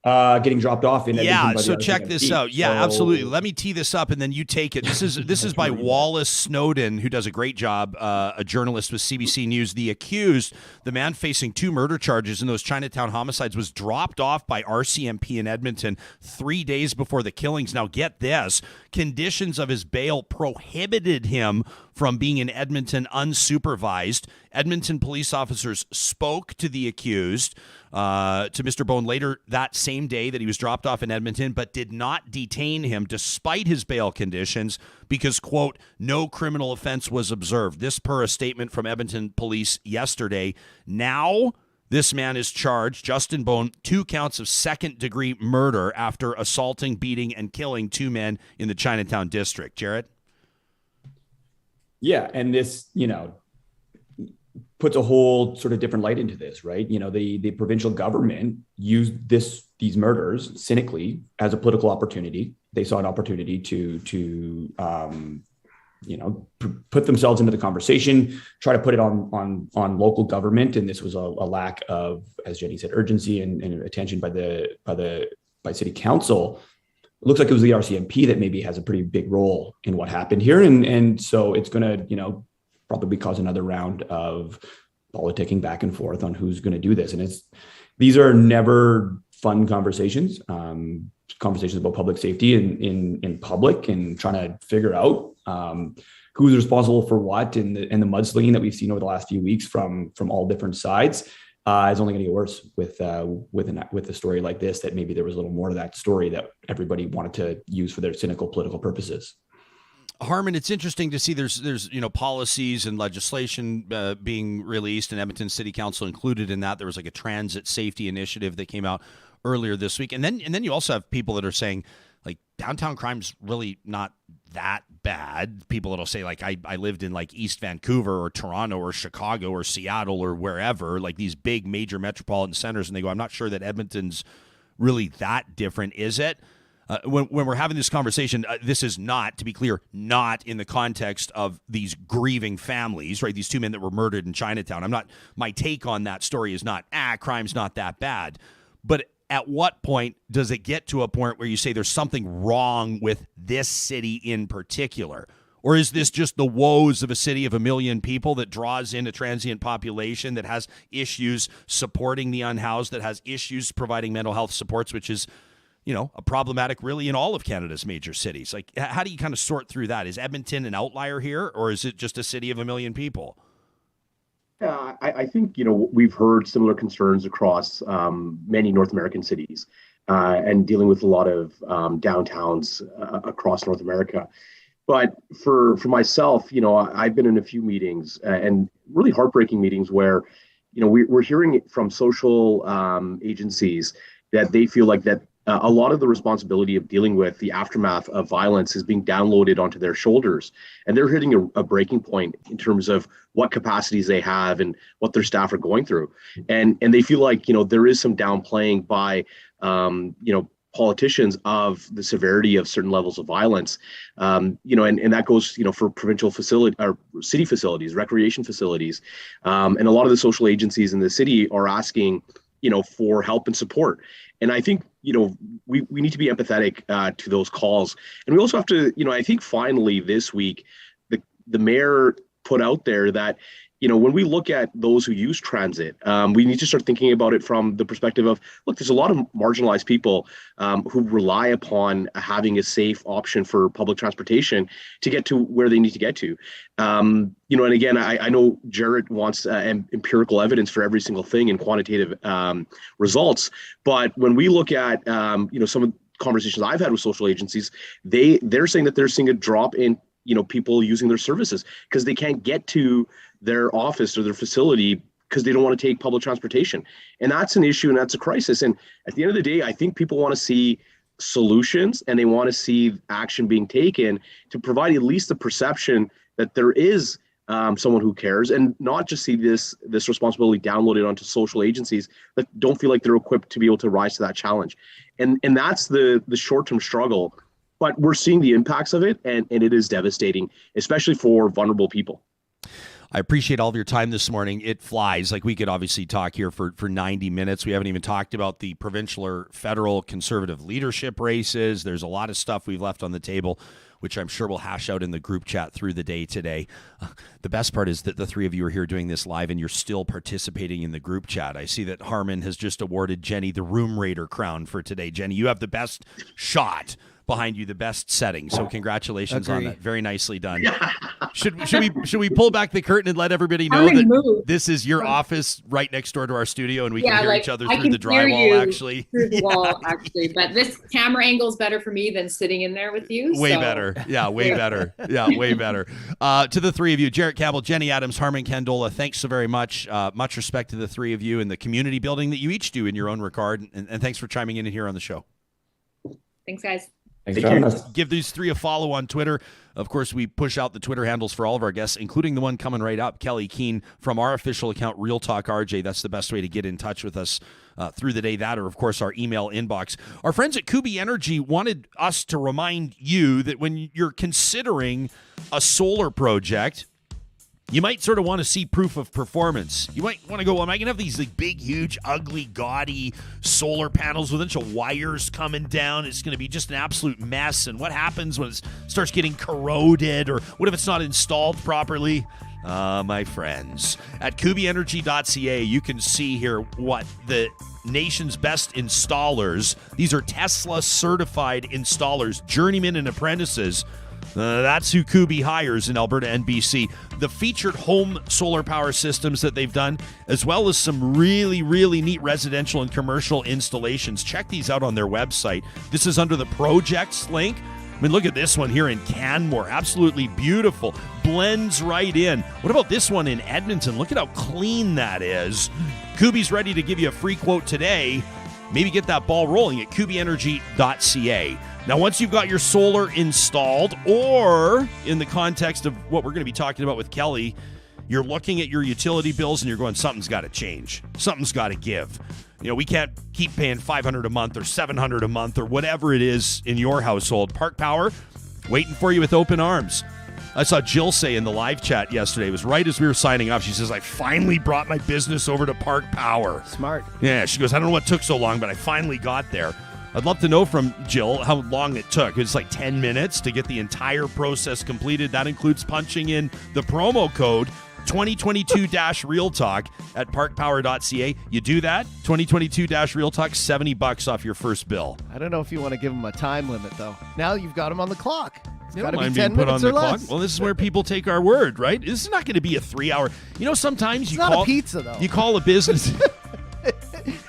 [SPEAKER 4] Getting dropped off in Edmonton.
[SPEAKER 1] So check this out. Yeah, absolutely. Let me tee this up and then you take it. This is by Wallace Snowden, who does a great job, a journalist with CBC News. The accused, the man facing 2 murder charges in those Chinatown homicides, was dropped off by RCMP in Edmonton 3 days before the killings. Now get this, conditions of his bail prohibited him from being in Edmonton unsupervised. Edmonton police officers spoke to the accused, to Mr. Bone later that same day that he was dropped off in Edmonton, but did not detain him despite his bail conditions because, quote, no criminal offense was observed. This per a statement from Edmonton police yesterday. Now this man is charged, Justin Bone, 2 counts of second-degree murder after assaulting, beating, and killing 2 men in the Chinatown district. Jarrett?
[SPEAKER 4] Yeah, and this, puts a whole sort of different light into this, right? The provincial government used these murders cynically as a political opportunity. They saw an opportunity to put themselves into the conversation, try to put it on local government, and this was a lack of, as Jenny said, urgency and attention by city council. It looks like it was the RCMP that maybe has a pretty big role in what happened here, and so it's going to probably cause another round of politicking back and forth on who's going to do this. And these are never fun conversations, conversations about public safety in public, and trying to figure out who's responsible for what, and the mudslinging that we've seen over the last few weeks from all different sides is only going to get worse with a story like this, that maybe there was a little more to that story that everybody wanted to use for their cynical political purposes.
[SPEAKER 1] Harman, it's interesting to see there's policies and legislation being released, and Edmonton City Council included in that. There was like a transit safety initiative that came out earlier this week, and then you also have people that are saying like downtown crime's really not that bad. People that'll say like I lived in like East Vancouver or Toronto or Chicago or Seattle or wherever, like these big major metropolitan centers, and they go, I'm not sure that Edmonton's really that different, is it? When we're having this conversation, this is not, to be clear, not in the context of these grieving families, right? These two men that were murdered in Chinatown. My take on that story is not, crime's not that bad. But at what point does it get to a point where you say there's something wrong with this city in particular? Or is this just the woes of a city of 1 million people that draws in a transient population that has issues supporting the unhoused, that has issues providing mental health supports, which is, a problematic really in all of Canada's major cities? Like, how do you kind of sort through that? Is Edmonton an outlier here, or is it just a city of 1 million people?
[SPEAKER 6] Yeah, I think, we've heard similar concerns across many North American cities and dealing with a lot of downtowns across North America. But for myself, I've been in a few meetings and really heartbreaking meetings where, we're hearing it from social agencies that they feel like that a lot of the responsibility of dealing with the aftermath of violence is being downloaded onto their shoulders. And they're hitting a breaking point in terms of what capacities they have and what their staff are going through. And they feel like, there is some downplaying by, politicians of the severity of certain levels of violence. And that goes, for provincial facility or city facilities, recreation facilities. And a lot of the social agencies in the city are asking, for help and support. And I think, we need to be empathetic to those calls. And we also have to, I think finally this week, the mayor put out there that, when we look at those who use transit, we need to start thinking about it from the perspective of, look, there's a lot of marginalized people who rely upon having a safe option for public transportation to get to where they need to get to. And again, I know Jarrett wants empirical evidence for every single thing and quantitative results. But when we look at, some of the conversations I've had with social agencies, they're saying that they're seeing a drop in, people using their services because they can't get to their office or their facility because they don't want to take public transportation. And that's an issue and that's a crisis. And at the end of the day, I think people want to see solutions and they want to see action being taken to provide at least the perception that there is someone who cares, and not just see this responsibility downloaded onto social agencies that don't feel like they're equipped to be able to rise to that challenge. And that's the short-term struggle, but we're seeing the impacts of it, and it is devastating, especially for vulnerable people.
[SPEAKER 1] I appreciate all of your time this morning. It flies. Like, we could obviously talk here for 90 minutes. We haven't even talked about the provincial or federal conservative leadership races. There's a lot of stuff we've left on the table, which I'm sure we'll hash out in the group chat through the day today. The best part is that the three of you are here doing this live and you're still participating in the group chat. I see that Harman has just awarded Jenny the Room Raider crown for today. Jenny, you have the best shot behind you, the best setting. So congratulations on that. Very nicely done. Should we pull back the curtain and let everybody know that this is your office right next door to our studio and we can hear each other through the drywall, actually?
[SPEAKER 5] Through the wall, actually. But this camera angle is better for me than sitting in there with you.
[SPEAKER 1] Way better. Yeah, way better. Yeah, way better. To the three of you, Jarrett Campbell, Jenny Adams, Harman Kandola, thanks so very much. Much respect to the three of you and the community building that you each do in your own regard. And thanks for chiming in here on the show.
[SPEAKER 5] Thanks, guys.
[SPEAKER 4] Thanks for having us.
[SPEAKER 1] Give these three a follow on Twitter. Of course, we push out the Twitter handles for all of our guests, including the one coming right up, Kelley Keehn, from our official account, Real Talk RJ. That's the best way to get in touch with us through the day. That, or, of course, our email inbox. Our friends at Kubi Energy wanted us to remind you that when you're considering a solar project, you might sort of want to see proof of performance. You might want to go, well, am I going to have these like big, huge, ugly, gaudy solar panels with a bunch of wires coming down? It's going to be just an absolute mess. And what happens when it starts getting corroded? Or what if it's not installed properly? My friends. At kubyenergy.ca, you can see here what the nation's best installers, these are Tesla certified installers, journeymen and apprentices. That's who Kubi hires in Alberta and BC. The featured home solar power systems that they've done, as well as some really, really neat residential and commercial installations. Check these out on their website. This is under the projects link. I mean, look at this one here in Canmore. Absolutely beautiful. Blends right in. What about this one in Edmonton? Look at how clean that is. Kubi's ready to give you a free quote today. Maybe get that ball rolling at kubyenergy.ca. Now, once you've got your solar installed, or in the context of what we're going to be talking about with Kelley, you're looking at your utility bills and you're going, something's got to change. Something's got to give. You know, we can't keep paying $500 a month or $700 a month or whatever it is in your household. Park Power, waiting for you with open arms. I saw Jill say in the live chat yesterday, it was right as we were signing off, she says, I finally brought my business over to Park Power.
[SPEAKER 2] Smart.
[SPEAKER 1] Yeah, she goes, I don't know what took so long, but I finally got there. I'd love to know from Jill how long it took. It's like 10 minutes to get the entire process completed. That includes punching in the promo code 2022-Real Talk at parkpower.ca. You do that, 2022-Real Talk, $70 off your first bill.
[SPEAKER 2] I don't know if you want to give them a time limit, though. Now you've got them on the clock. It's got to be
[SPEAKER 1] Mind
[SPEAKER 2] 10
[SPEAKER 1] being put
[SPEAKER 2] minutes
[SPEAKER 1] on
[SPEAKER 2] or
[SPEAKER 1] the clock?
[SPEAKER 2] less.
[SPEAKER 1] Well, this is where people take our word, right? This is not going to be a 3-hour. You know, sometimes
[SPEAKER 2] It's
[SPEAKER 1] you
[SPEAKER 2] not
[SPEAKER 1] call
[SPEAKER 2] a pizza, though.
[SPEAKER 1] You call a business.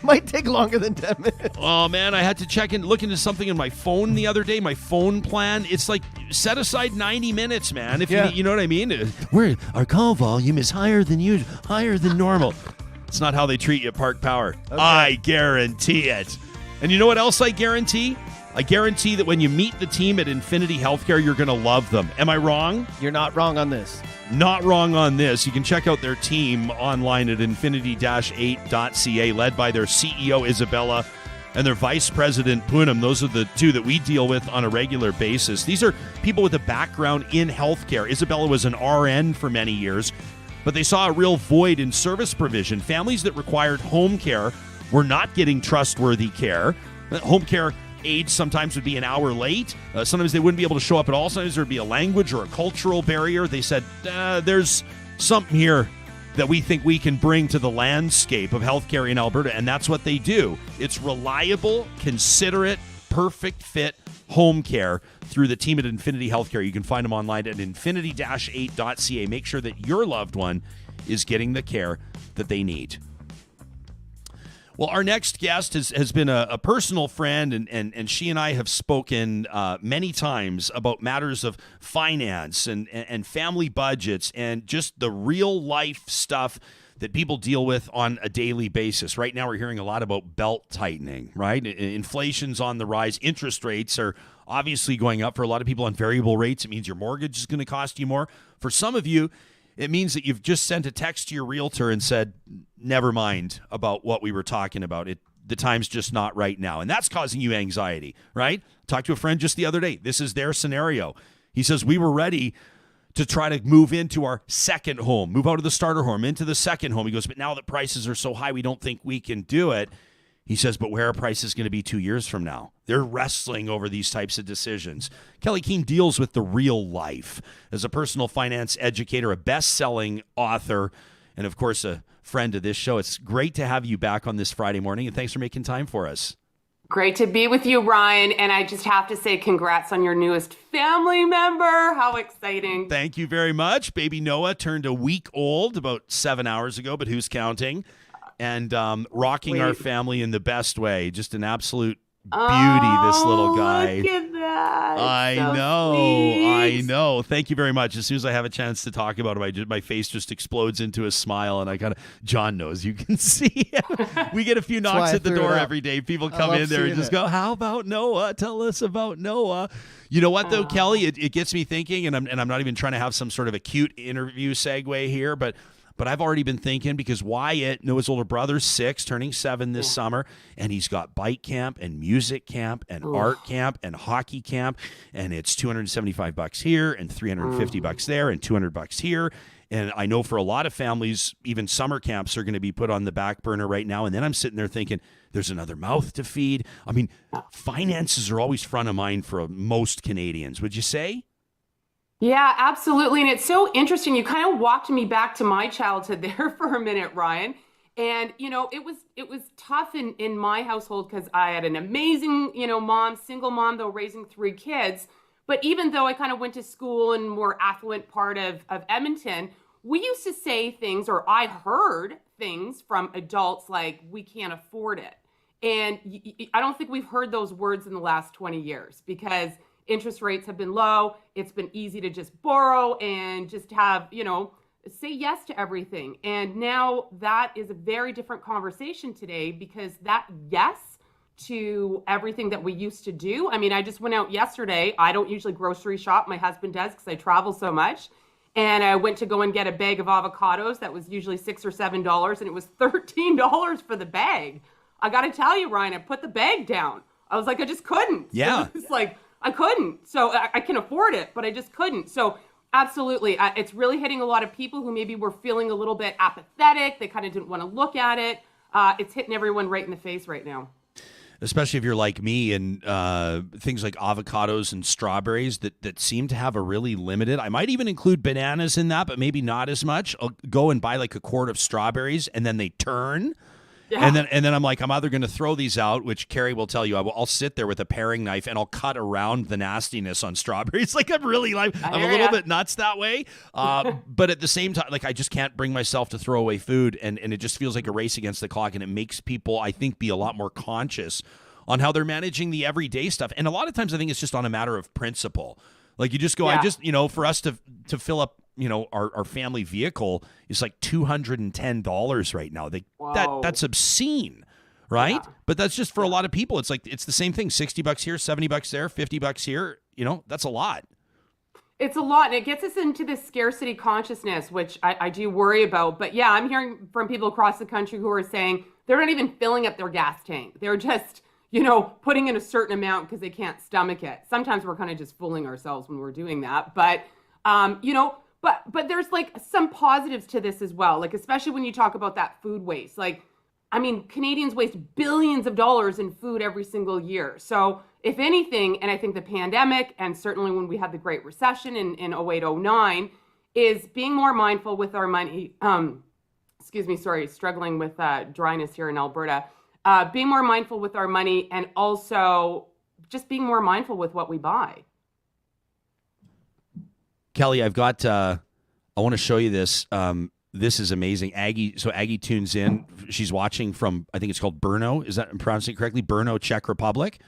[SPEAKER 2] Might take longer than 10 minutes.
[SPEAKER 1] Oh, man, I had to look into something in my phone the other day, my phone plan. It's like, set aside 90 minutes, man. If you know what I mean? Where our call volume is higher than usual, higher than normal. It's not how they treat you at Park Power. Okay. I guarantee it. And you know what else I guarantee? I guarantee that when you meet the team at Infinity Healthcare, you're going to love them. Am I wrong?
[SPEAKER 2] You're not wrong on this.
[SPEAKER 1] Not wrong on this. You can check out their team online at infinity-8.ca, led by their CEO, Isabella, and their Vice President, Poonam. Those are the two that we deal with on a regular basis. These are people with a background in healthcare. Isabella was an RN for many years, but they saw a real void in service provision. Families that required home care were not getting trustworthy care. Home care aides sometimes would be an hour late. Sometimes they wouldn't be able to show up at all. Sometimes there would be a language or a cultural barrier. They said, there's something here that we think we can bring to the landscape of healthcare in Alberta, and that's what they do. It's reliable, considerate, perfect fit home care through the team at Infinity Healthcare. You can find them online at infinity-8.ca. Make sure that your loved one is getting the care that they need. Well, our next guest has been a personal friend, and she and I have spoken many times about matters of finance and family budgets and just the real life stuff that people deal with on a daily basis. Right now, we're hearing a lot about belt tightening, right? Inflation's on the rise. Interest rates are obviously going up. For a lot of people on variable rates, it means your mortgage is going to cost you more. For some of you, it means that you've just sent a text to your realtor and said, never mind about what we were talking about. The time's just not right now. And that's causing you anxiety, right? Talked to a friend just the other day. This is their scenario. He says, we were ready to try to move into our second home, move out of the starter home into the second home. He goes, but now that prices are so high, we don't think we can do it. He says, but where are prices going to be 2 years from now? They're wrestling over these types of decisions. Kelley Keehn deals with the real life as a personal finance educator, a best-selling author, and, of course, a friend of this show. It's great to have you back on this Friday morning, and thanks for making time for us.
[SPEAKER 8] Great to be with you, Ryan. And I just have to say congrats on your newest family member. How exciting.
[SPEAKER 1] Thank you very much. Baby Noah turned a week old about 7 hours ago, but who's counting? And rocking our family in the best way. Just an absolute beauty, this little guy.
[SPEAKER 8] Look at that.
[SPEAKER 1] I know. Thank you very much. As soon as I have a chance to talk about him, my face just explodes into a smile, and I kind of, John knows, you can see. We get a few knocks at the door every day. People come in there and just go, how about Noah? Tell us about Noah. You know what, though, Kelley? It gets me thinking, and I'm not even trying to have some sort of a cute interview segue here, but I've already been thinking, because Wyatt, Noah's older brother's 6, turning 7 this summer, and he's got bike camp and music camp and art camp and hockey camp, and it's $275 here and $350 there and $200 here. And I know for a lot of families, even summer camps are going to be put on the back burner right now. And then I'm sitting there thinking, there's another mouth to feed. I mean, finances are always front of mind for most Canadians, would you say?
[SPEAKER 8] Yeah, absolutely. And it's so interesting. You kind of walked me back to my childhood there for a minute, Ryan. And, it was tough in my household because I had an amazing, mom, single mom, though, raising 3 kids. But even though I kind of went to school in a more affluent part of Edmonton, we used to say things, or I heard things from adults like, we can't afford it. And I don't think we've heard those words in the last 20 years because interest rates have been low. It's been easy to just borrow and just have, say yes to everything. And now that is a very different conversation today because that yes to everything that we used to do. I mean, I just went out yesterday. I don't usually grocery shop. My husband does because I travel so much. And I went to go and get a bag of avocados that was usually $6 or $7, and it was $13 for the bag. I got to tell you, Ryan, I put the bag down. I was like, I just couldn't.
[SPEAKER 1] Yeah.
[SPEAKER 8] It's like, I couldn't. So I can afford it, but I just couldn't. So absolutely. It's really hitting a lot of people who maybe were feeling a little bit apathetic. They kind of didn't want to look at it. It's hitting everyone right in the face right now.
[SPEAKER 1] Especially if you're like me and things like avocados and strawberries that seem to have a really limited. I might even include bananas in that, but maybe not as much. I'll go and buy like a quart of strawberries and then they turn. Yeah. And then I'm like, I'm either going to throw these out, which Carrie will tell you, I'll sit there with a paring knife and I'll cut around the nastiness on strawberries. Like I'm a little bit nuts that way. But at the same time, like I just can't bring myself to throw away food. And it just feels like a race against the clock. And it makes people, I think, be a lot more conscious on how they're managing the everyday stuff. And a lot of times I think it's just on a matter of principle. Like you just go, for us to fill up, our family vehicle is like $210 right now. That's obscene, right? Yeah. But that's just for a lot of people. It's like, it's the same thing. $60 here, $70 there, $50 here. That's a lot.
[SPEAKER 8] It's a lot. And it gets us into this scarcity consciousness, which I do worry about. But yeah, I'm hearing from people across the country who are saying they're not even filling up their gas tank. They're just, putting in a certain amount because they can't stomach it. Sometimes we're kind of just fooling ourselves when we're doing that. But, But there's like some positives to this as well. Like, especially when you talk about that food waste, like, I mean, Canadians waste billions of dollars in food every single year. So if anything, and I think the pandemic, and certainly when we had the Great Recession in 08-09, is being more mindful with our money. Struggling with dryness here in Alberta. Being more mindful with our money and also just being more mindful with what we buy.
[SPEAKER 1] Kelley, I've got, I want to show you this. This is amazing. Aggie tunes in. She's watching from, I think it's called Brno. Is that, I'm pronouncing it correctly? Brno, Czech Republic.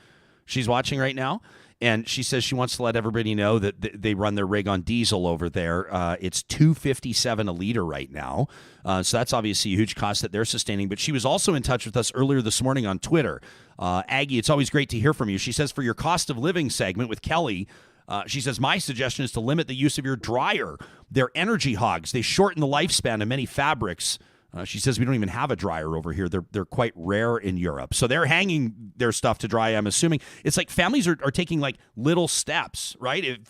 [SPEAKER 1] She's watching right now. And she says she wants to let everybody know that they run their rig on diesel over there. It's $2.57 a liter right now. So that's obviously a huge cost that they're sustaining. But she was also in touch with us earlier this morning on Twitter. Aggie, it's always great to hear from you. She says for your cost of living segment with Kelley, she says, my suggestion is to limit the use of your dryer. They're energy hogs. They shorten the lifespan of many fabrics. She says we don't even have a dryer over here. They're quite rare in Europe. So they're hanging their stuff to dry, I'm assuming. It's like families are taking like little steps, right?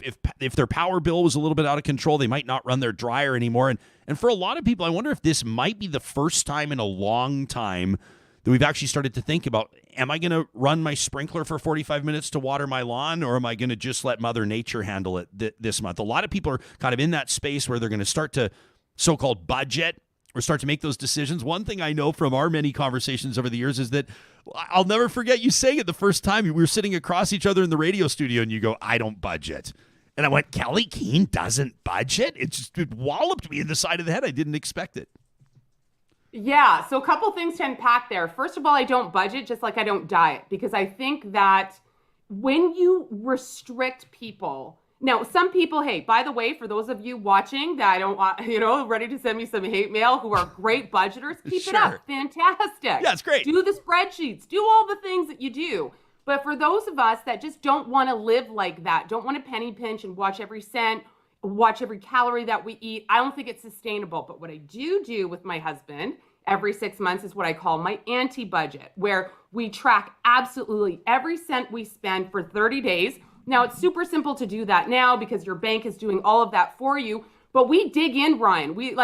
[SPEAKER 1] If their power bill was a little bit out of control, they might not run their dryer anymore. And for a lot of people, I wonder if this might be the first time in a long time that we've actually started to think about, am I going to run my sprinkler for 45 minutes to water my lawn, or am I going to just let Mother Nature handle it this month? A lot of people are kind of in that space where they're going to start to so-called budget or start to make those decisions. One thing I know from our many conversations over the years is that I'll never forget you saying it the first time. We were sitting across each other in the radio studio, and you go, I don't budget. And I went, Kelley Keehn doesn't budget? It walloped me in the side of the head. I didn't expect it.
[SPEAKER 8] Yeah, so a couple things to unpack there. First of all, I don't budget, just like I don't diet, because I think that when you restrict people, now some people, hey, by the way, for those of you watching that I don't want, ready to send me some hate mail who are great budgeters, keep it up. Fantastic.
[SPEAKER 1] Yeah, it's great.
[SPEAKER 8] Do the spreadsheets, do all the things that you do. But for those of us that just don't want to live like that, don't want to penny pinch and watch every cent, watch every calorie that we eat, I don't think it's sustainable. But what I do with my husband every 6 months is what I call my anti-budget, where we track absolutely every cent we spend for 30 days. Now, it's super simple to do that now because your bank is doing all of that for you. But we dig in, Ryan. We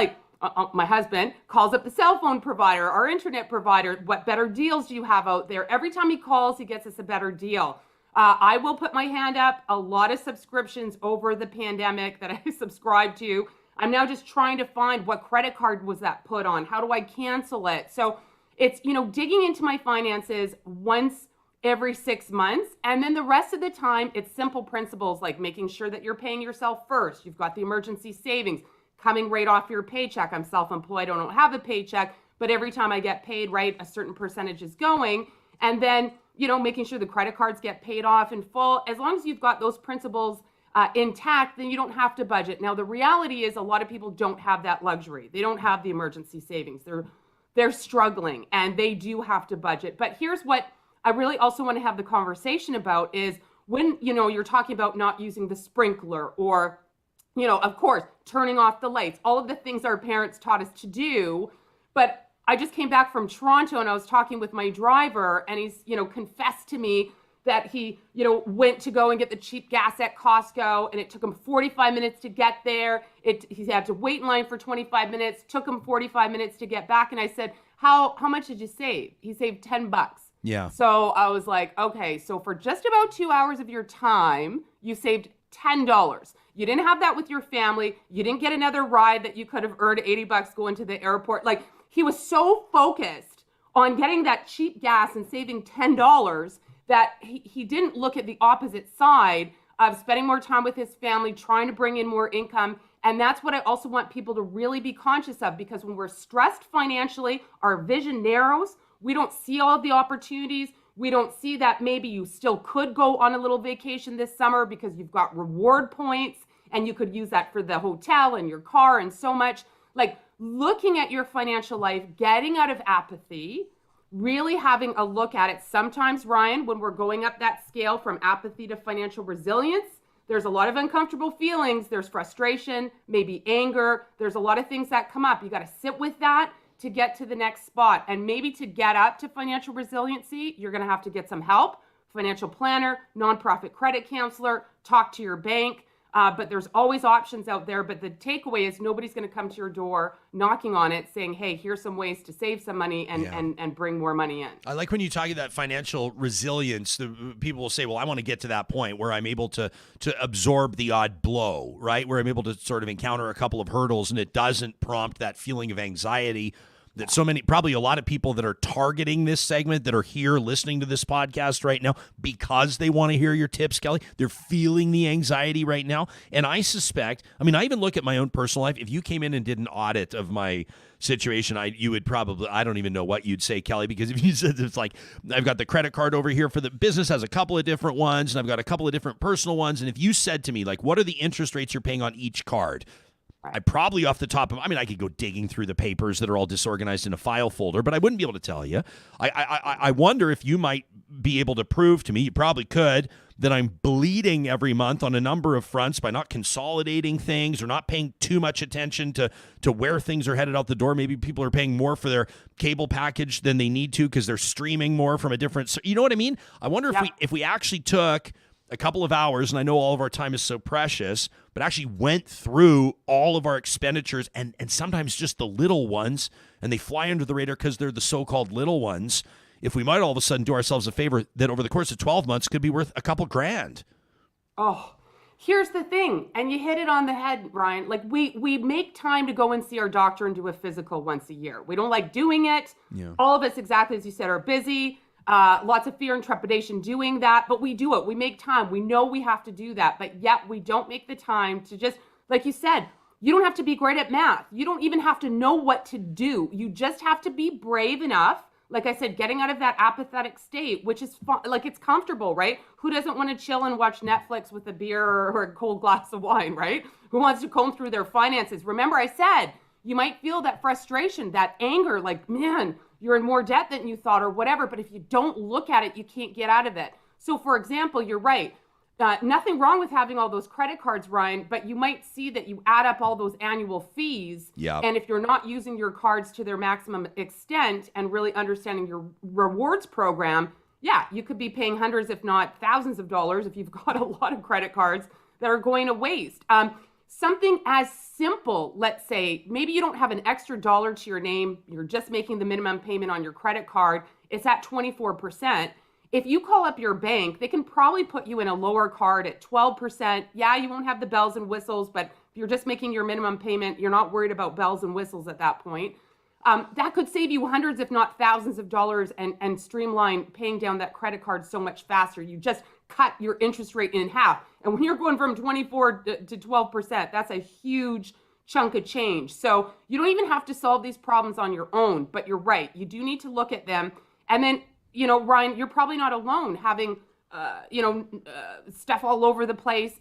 [SPEAKER 8] my husband calls up the cell phone provider, our internet provider. What better deals do you have out there? Every time he calls, he gets us a better deal. I will put my hand up. A lot of subscriptions over the pandemic that I subscribed to. I'm now just trying to find what credit card was that put on? How do I cancel it? So it's, digging into my finances once every 6 months. And then the rest of the time, it's simple principles like making sure that you're paying yourself first. You've got the emergency savings coming right off your paycheck. I'm self-employed. I don't have a paycheck, but every time I get paid, right, a certain percentage is going. And then, making sure the credit cards get paid off in full. As long as you've got those principles intact, then you don't have to budget. Now, the reality is a lot of people don't have that luxury. They don't have the emergency savings. They're struggling and they do have to budget. But here's what I really also want to have the conversation about is when, you're talking about not using the sprinkler or, of course, turning off the lights, all of the things our parents taught us to do. But I just came back from Toronto and I was talking with my driver and he's, confessed to me that he, went to go and get the cheap gas at Costco and it took him 45 minutes to get there. He had to wait in line for 25 minutes, took him 45 minutes to get back. And I said, how much did you save? He saved $10.
[SPEAKER 1] Yeah.
[SPEAKER 8] So I was like, okay, so for just about 2 hours of your time, you saved $10. You didn't have that with your family. You didn't get another ride that you could have earned $80 going to the airport. Like he was so focused on getting that cheap gas and saving $10 that he didn't look at the opposite side of spending more time with his family, trying to bring in more income. And that's what I also want people to really be conscious of, because when we're stressed financially, our vision narrows. We don't see all of the opportunities. We don't see that maybe you still could go on a little vacation this summer because you've got reward points and you could use that for the hotel and your car and so much. Like looking at your financial life, getting out of apathy, really having a look at it. Sometimes, Ryan, when we're going up that scale from apathy to financial resilience, there's a lot of uncomfortable feelings. There's frustration, maybe anger. There's a lot of things that come up. You got to sit with that to get to the next spot. And maybe to get up to financial resiliency, you're going to have to get some help, financial planner, nonprofit credit counselor, talk to your bank. But there's always options out there. But the takeaway is nobody's going to come to your door knocking on it saying, hey, here's some ways to save some money and bring more money in.
[SPEAKER 1] I like when you talk about financial resilience, people will say, well, I want to get to that point where I'm able to absorb the odd blow, right? Where I'm able to sort of encounter a couple of hurdles and it doesn't prompt that feeling of anxiety that probably a lot of people that are targeting this segment that are here listening to this podcast right now because they want to hear your tips, Kelley, they're feeling the anxiety right now. And I suspect, I even look at my own personal life. If you came in and did an audit of my situation, you would probably, I don't even know what you'd say, Kelley, because if you said it's like, I've got the credit card over here for the business has a couple of different ones and I've got a couple of different personal ones. And if you said to me, like, what are the interest rates you're paying on each card? I probably off the top of, I could go digging through the papers that are all disorganized in a file folder, but I wouldn't be able to tell you. I wonder if you might be able to prove to me, you probably could, that I'm bleeding every month on a number of fronts by not consolidating things or not paying too much attention to where things are headed out the door. Maybe people are paying more for their cable package than they need to because they're streaming more from a different, you know what I mean? I wonder if we actually took a couple of hours, and I know all of our time is so precious, but actually went through all of our expenditures and sometimes just the little ones, and they fly under the radar because they're the so-called little ones. If we might all of a sudden do ourselves a favor that over the course of 12 months could be worth a couple grand.
[SPEAKER 8] Oh, here's the thing, and you hit it on the head, Ryan. Like we make time to go and see our doctor and do a physical once a year. We don't like doing it. Yeah. All of us, exactly as you said, are busy. Lots of fear and trepidation doing that, but we do it. We make time. We know we have to do that, but yet we don't make the time to just, like you said, you don't have to be great at math. You don't even have to know what to do. You just have to be brave enough. Like I said, getting out of that apathetic state, which is fun, like it's comfortable, right? Who doesn't want to chill and watch Netflix with a beer or a cold glass of wine, right? Who wants to comb through their finances? Remember, I said, you might feel that frustration, that anger, like, man, you're in more debt than you thought or whatever. But if you don't look at it, you can't get out of it. So for example, you're right. Nothing wrong with having all those credit cards, Ryan, but you might see that you add up all those annual fees.
[SPEAKER 1] Yep.
[SPEAKER 8] And if you're not using your cards to their maximum extent and really understanding your rewards program, yeah, you could be paying hundreds, if not thousands of dollars if you've got a lot of credit cards that are going to waste. Something as simple, let's say, maybe you don't have an extra dollar to your name. You're just making the minimum payment on your credit card. It's at 24%. if you call up your bank, they can probably put you in a lower card at 12%. Yeah, you won't have the bells and whistles, but if you're just making your minimum payment, you're not worried about bells and whistles at that point. That could save you hundreds, if not thousands of dollars and streamline paying down that credit card so much faster. You just cut your interest rate in half. And when you're going from 24 to 12%, that's a huge chunk of change. So you don't even have to solve these problems on your own, but you're right. You do need to look at them. And then, Ryan, you're probably not alone having, stuff all over the place.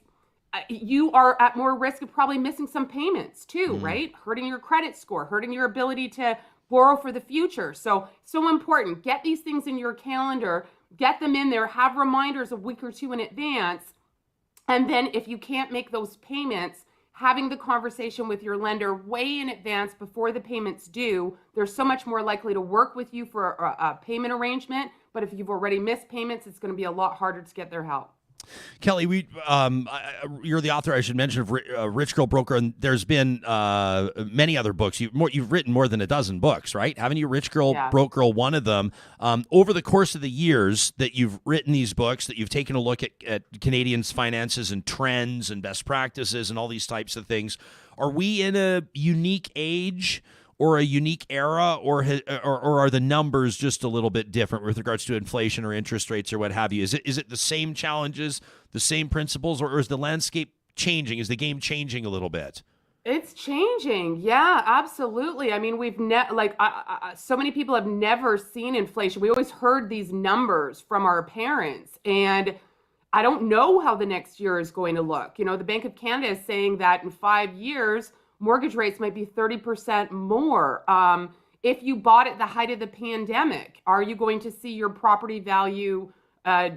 [SPEAKER 8] You are at more risk of probably missing some payments too, right? Hurting your credit score, hurting your ability to borrow for the future. So important. Get these things in your calendar, get them in there, have reminders a week or two in advance. And then if you can't make those payments, having the conversation with your lender way in advance before the payments due, they're so much more likely to work with you for a payment arrangement. But if you've already missed payments, it's going to be a lot harder to get their help.
[SPEAKER 1] Kelley, you're the author, I should mention, of Rich Girl Broker, and there's been many other books. You've written more than a dozen books, right? Haven't you? Rich Girl, Broke Girl, one of them. Over the course of the years that you've written these books, that you've taken a look at Canadians' finances and trends and best practices and all these types of things, are we in a unique age or a unique era, or are the numbers just a little bit different with regards to inflation or interest rates or what have you? Is it the same challenges, the same principles, or is the landscape changing? Is the game changing a little bit?
[SPEAKER 8] It's changing. Yeah, absolutely. I mean, so many people have never seen inflation. We always heard these numbers from our parents, and I don't know how the next year is going to look. The Bank of Canada is saying that in 5 years, mortgage rates might be 30% more. If you bought at the height of the pandemic, are you going to see your property value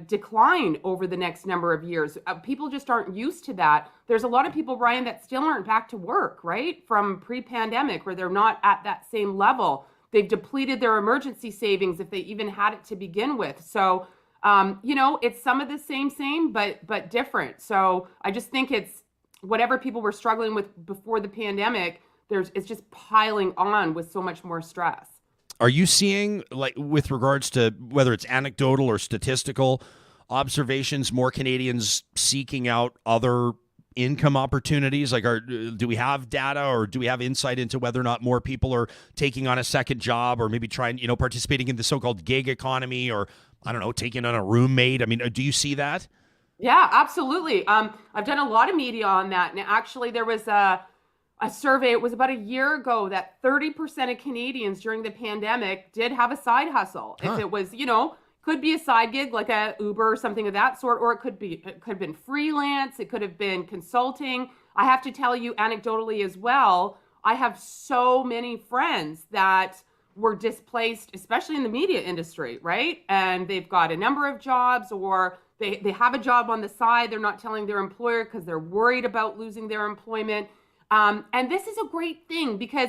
[SPEAKER 8] decline over the next number of years? People just aren't used to that. There's a lot of people, Ryan, that still aren't back to work, right? From pre-pandemic, where they're not at that same level. They've depleted their emergency savings if they even had it to begin with. So, it's some of the same, but different. So I just think it's, whatever people were struggling with before the pandemic, it's just piling on with so much more stress.
[SPEAKER 1] Are you seeing, like, with regards to whether it's anecdotal or statistical observations, more Canadians seeking out other income opportunities? Like, do we have data, or do we have insight into whether or not more people are taking on a second job, or maybe trying, participating in the so-called gig economy, or, I don't know, taking on a roommate? I mean, do you see that?
[SPEAKER 8] Yeah, absolutely. I've done a lot of media on that. And actually, there was a survey, it was about a year ago, that 30% of Canadians during the pandemic did have a side hustle. If it was, could be a side gig like a Uber or something of that sort, or it could have been freelance, it could have been consulting. I have to tell you anecdotally as well, I have so many friends that were displaced, especially in the media industry, right? And they've got a number of jobs, or they have a job on the side. They're not telling their employer because they're worried about losing their employment. And this is a great thing, because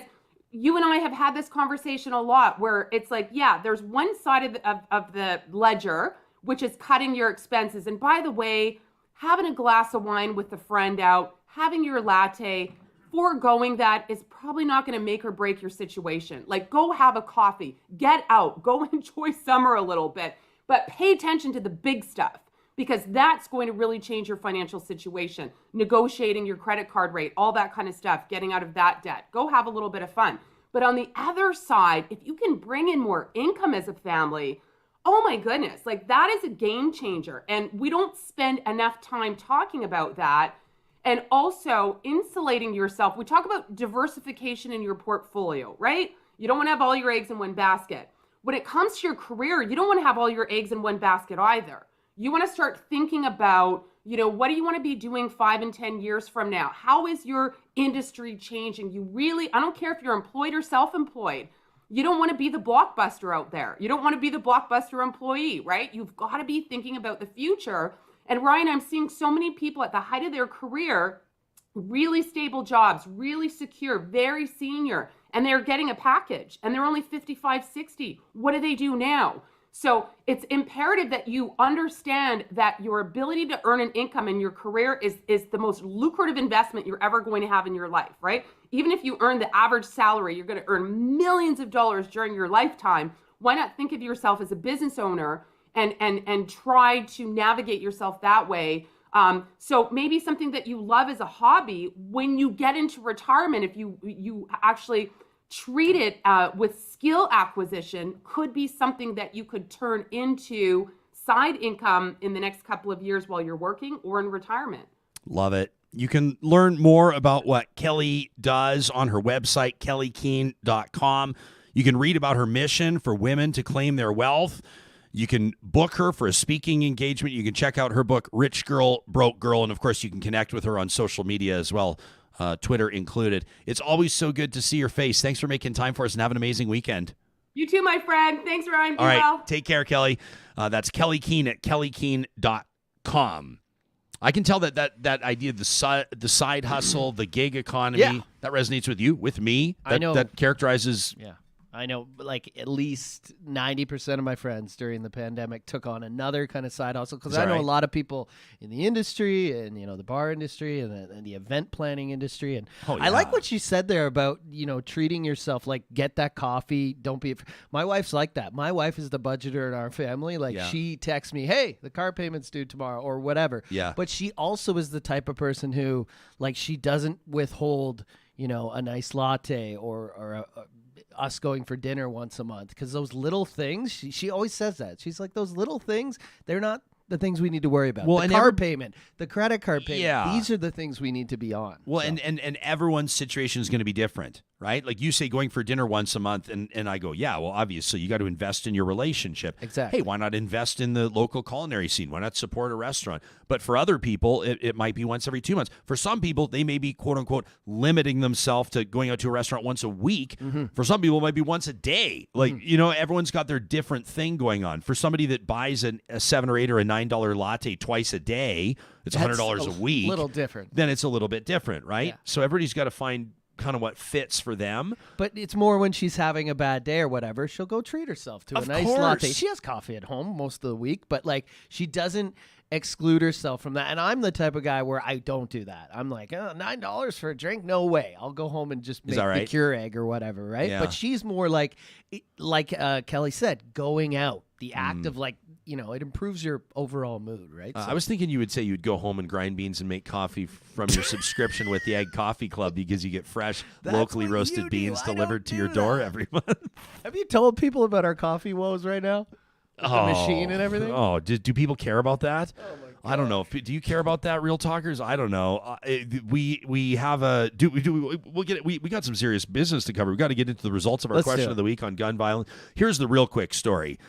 [SPEAKER 8] you and I have had this conversation a lot, where it's like, yeah, there's one side of the ledger, which is cutting your expenses. And by the way, having a glass of wine with a friend out, having your latte, foregoing that is probably not going to make or break your situation. Like, go have a coffee, get out, go enjoy summer a little bit, but pay attention to the big stuff, because that's going to really change your financial situation. Negotiating your credit card rate, all that kind of stuff, getting out of that debt. Go have a little bit of fun. But on the other side, if you can bring in more income as a family, oh my goodness, like, that is a game changer. And we don't spend enough time talking about that. And also insulating yourself. We talk about diversification in your portfolio, right? You don't want to have all your eggs in one basket. When it comes to your career, you don't want to have all your eggs in one basket either. You want to start thinking about, what do you want to be doing 5 and 10 years from now? How is your industry changing? I don't care if you're employed or self-employed. You don't want to be the blockbuster out there. You don't want to be the blockbuster employee, right? You've got to be thinking about the future. And Ryan, I'm seeing so many people at the height of their career, really stable jobs, really secure, very senior, and they're getting a package, and they're only 55, 60. What do they do now? So it's imperative that you understand that your ability to earn an income in your career is the most lucrative investment you're ever going to have in your life, right? Even if you earn the average salary, you're going to earn millions of dollars during your lifetime. Why not think of yourself as a business owner and try to navigate yourself that way. So maybe something that you love as a hobby, when you get into retirement, if you actually treat it with skill acquisition, could be something that you could turn into side income in the next couple of years while you're working or in retirement.
[SPEAKER 1] Love it. You can learn more about what Kelley does on her website, kelleykeehn.com. You can read about her mission for women to claim their wealth. You can book her for a speaking engagement. You can check out her book, Rich Girl, Broke Girl. And, of course, you can connect with her on social media as well, Twitter included. It's always so good to see your face. Thanks for making time for us, and have an amazing weekend.
[SPEAKER 8] You too, my friend. Thanks, Ryan. Be
[SPEAKER 1] All right.
[SPEAKER 8] well.
[SPEAKER 1] Take care, Kelley. That's Kelley Keehn at kelleykeehn.com. I can tell that idea of the side hustle, the gig economy, that resonates with you, with me.
[SPEAKER 2] I know.
[SPEAKER 1] That characterizes...
[SPEAKER 2] Yeah. I know, like, at least 90% of my friends during the pandemic took on another kind of side hustle, because I know a lot of people in the industry and, the bar industry and the event planning industry. And I like what you said there about, treating yourself, like, get that coffee. Don't be my wife's like that. My wife is the budgeter in our family. Like, she texts me, hey, the car payment's due tomorrow or whatever.
[SPEAKER 1] Yeah.
[SPEAKER 2] But she also is the type of person who, like, she doesn't withhold, a nice latte or us going for dinner once a month, because those little things, she always says that. She's like, those little things, they're not the things we need to worry about. The car payment, the credit card payment, these are the things we need to be on.
[SPEAKER 1] Well, so. and everyone's situation is going to be different, right? Like you say, going for dinner once a month, and I go, yeah, well, obviously you got to invest in your relationship.
[SPEAKER 2] Exactly.
[SPEAKER 1] Hey, why not invest in the local culinary scene? Why not support a restaurant? But for other people, it might be once every 2 months. For some people, they may be, quote unquote, limiting themselves to going out to a restaurant once a week. Mm-hmm. For some people, it might be once a day. Like, everyone's got their different thing going on. For somebody that buys a $7 or $8 or a $9 latte twice a day, it's $100 a week.
[SPEAKER 2] Little different.
[SPEAKER 1] Then it's a little bit different, right?
[SPEAKER 2] Yeah.
[SPEAKER 1] So everybody's got to find kind of what fits for them.
[SPEAKER 2] But it's more when she's having a bad day or whatever, she'll go treat herself to a nice latte. She has coffee at home most of the week, but like she doesn't exclude herself from that. And I'm the type of guy where I don't do that. I'm like, $9 for a drink? No way. I'll go home and just make the Keurig or whatever, right?
[SPEAKER 1] Yeah.
[SPEAKER 2] But she's more like Kelley said, going out. The act of like, it improves your overall mood, right?
[SPEAKER 1] I was thinking you would say you'd go home and grind beans and make coffee from your subscription with the Egg Coffee Club, because you get fresh, locally roasted beans delivered to your door every month.
[SPEAKER 2] Have you told people about our coffee woes right now? The machine and everything?
[SPEAKER 1] Oh, do people care about that?
[SPEAKER 2] Oh my God.
[SPEAKER 1] I don't know. Do you care about that, Real Talkers? I don't know. We have a we'll get it. We got some serious business to cover. We got to get into the results of our question of the week on gun violence. Here's the real quick story.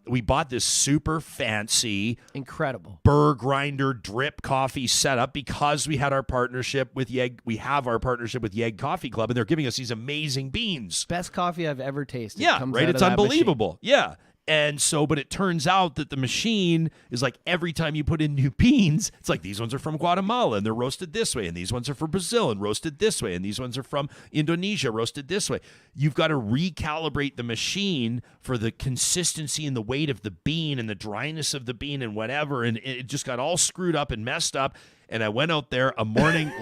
[SPEAKER 1] We bought this super fancy,
[SPEAKER 2] incredible
[SPEAKER 1] burr grinder drip coffee setup because we had our partnership with Yeg. We have our partnership with Yeg Coffee Club, and they're giving us these amazing beans.
[SPEAKER 2] Best coffee I've ever tasted.
[SPEAKER 1] Yeah, right. It's unbelievable. Yeah. And so, but it turns out that the machine is like, every time you put in new beans, it's like, these ones are from Guatemala and they're roasted this way, and these ones are from Brazil and roasted this way, and these ones are from Indonesia roasted this way. You've got to recalibrate the machine for the consistency and the weight of the bean and the dryness of the bean and whatever, and it just got all screwed up and messed up. And I went out there a morning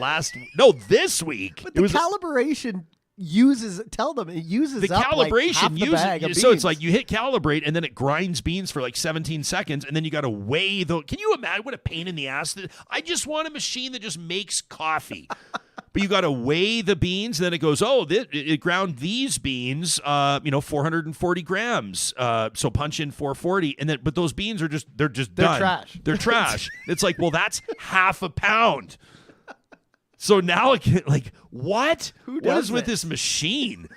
[SPEAKER 1] this week.
[SPEAKER 2] But the calibration tell them it uses
[SPEAKER 1] the
[SPEAKER 2] up
[SPEAKER 1] calibration
[SPEAKER 2] like half the bag of
[SPEAKER 1] so
[SPEAKER 2] beans.
[SPEAKER 1] It's like you hit calibrate and then it grinds beans for like 17 seconds, and then you got to weigh can you imagine what a pain in the ass I just want a machine that just makes coffee. But you got to weigh the beans, and then it goes, it ground these beans 440 grams, so punch in 440, and then but those beans are they're done.
[SPEAKER 2] Trash.
[SPEAKER 1] They're trash. It's like, well, that's half a pound. So now it can, like, what? What is with this machine?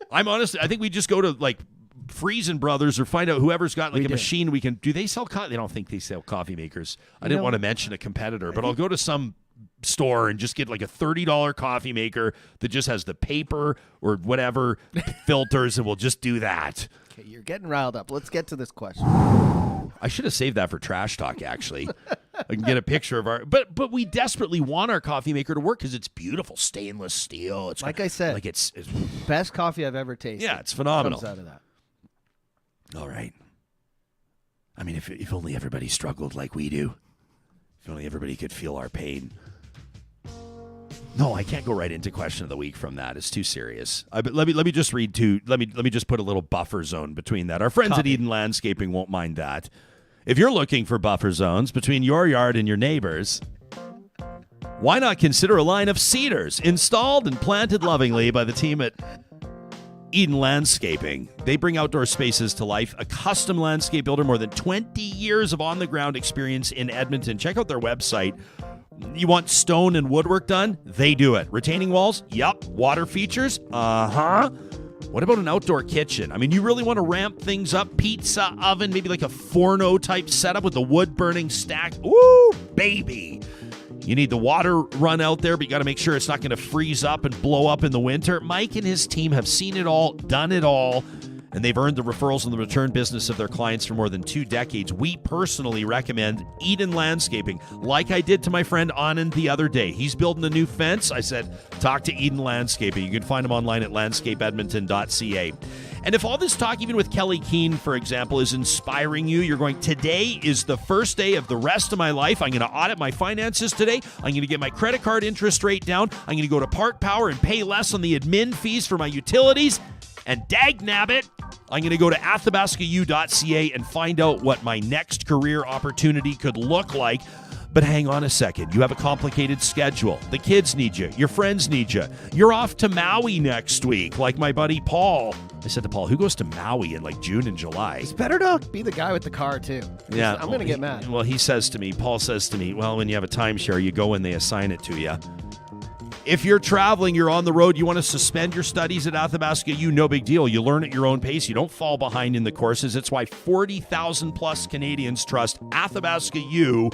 [SPEAKER 1] I'm honest. I think we just go to like Friesen Brothers or find out whoever's got like a machine we can. Do they sell coffee? They don't think they sell coffee makers. I didn't want to mention a competitor, but I'll go to some store and just get like a $30 coffee maker that just has the paper or whatever filters, and we'll just do that.
[SPEAKER 2] Okay, you're getting riled up. Let's get to this question.
[SPEAKER 1] I should have saved that for trash talk, actually. I can get a picture of our, but we desperately want our coffee maker to work because it's beautiful stainless steel. It's
[SPEAKER 2] like I said,
[SPEAKER 1] like it's
[SPEAKER 2] best coffee I've ever tasted.
[SPEAKER 1] Yeah, it's phenomenal.
[SPEAKER 2] Comes out of that.
[SPEAKER 1] All right. I mean, if only everybody struggled like we do. If only everybody could feel our pain. No, I can't go right into question of the week from that. It's too serious. But let me just read two. Let me just put a little buffer zone between that. Our friends at Eden Landscaping won't mind that. If you're looking for buffer zones between your yard and your neighbors, why not consider a line of cedars installed and planted lovingly by the team at Eden Landscaping? They bring outdoor spaces to life. A custom landscape builder, more than 20 years of on-the-ground experience in Edmonton. Check out their website. You want stone and woodwork done? They do it. Retaining walls? Yup. Water features? Uh-huh. What about an outdoor kitchen? I mean, you really want to ramp things up? Pizza oven, maybe like a Forno-type setup with the wood-burning stack? Ooh, baby. You need the water run out there, but you got to make sure it's not going to freeze up and blow up in the winter. Mike and his team have seen it all, done it all, and they've earned the referrals and the return business of their clients for more than 2 decades. We personally recommend Eden Landscaping, like I did to my friend Anand the other day. He's building a new fence. I said, talk to Eden Landscaping. You can find them online at landscapeedmonton.ca. And if all this talk, even with Kelley Keehn, for example, is inspiring you, you're going, today is the first day of the rest of my life. I'm going to audit my finances today. I'm going to get my credit card interest rate down. I'm going to go to Park Power and pay less on the admin fees for my utilities. And dagnabbit, I'm going to go to athabascau.ca and find out what my next career opportunity could look like. But hang on a second. You have a complicated schedule. The kids need you. Your friends need you. You're off to Maui next week, like my buddy Paul. I said to Paul, who goes to Maui in like June and July?
[SPEAKER 2] It's better to be the guy with the car, too.
[SPEAKER 1] Yeah.
[SPEAKER 2] I'm going to get mad.
[SPEAKER 1] Well, Paul says to me, well, when you have a timeshare, you go when they assign it to you. If you're traveling, you're on the road, you want to suspend your studies at Athabasca U, no big deal. You learn at your own pace. You don't fall behind in the courses. It's why 40,000 plus Canadians trust Athabasca U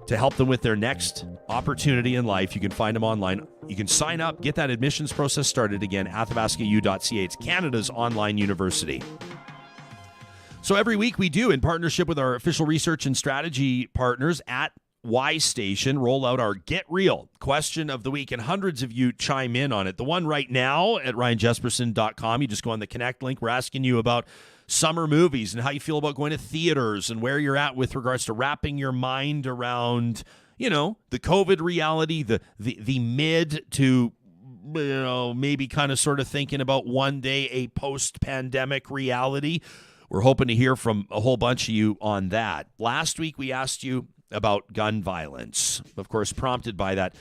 [SPEAKER 1] to help them with their next opportunity in life. You can find them online. You can sign up, get that admissions process started again, athabascau.ca. It's Canada's online university. So every week we do, in partnership with our official research and strategy partners at Y Station, roll out our Get Real question of the week, and hundreds of you chime in on it. The one right now at ryanjesperson.com, you just go on the Connect link. We're asking you about summer movies and how you feel about going to theaters and where you're at with regards to wrapping your mind around, the COVID reality, the mid to, maybe kind of sort of thinking about one day a post-pandemic reality. We're hoping to hear from a whole bunch of you on that. Last week we asked you about gun violence, of course, prompted by that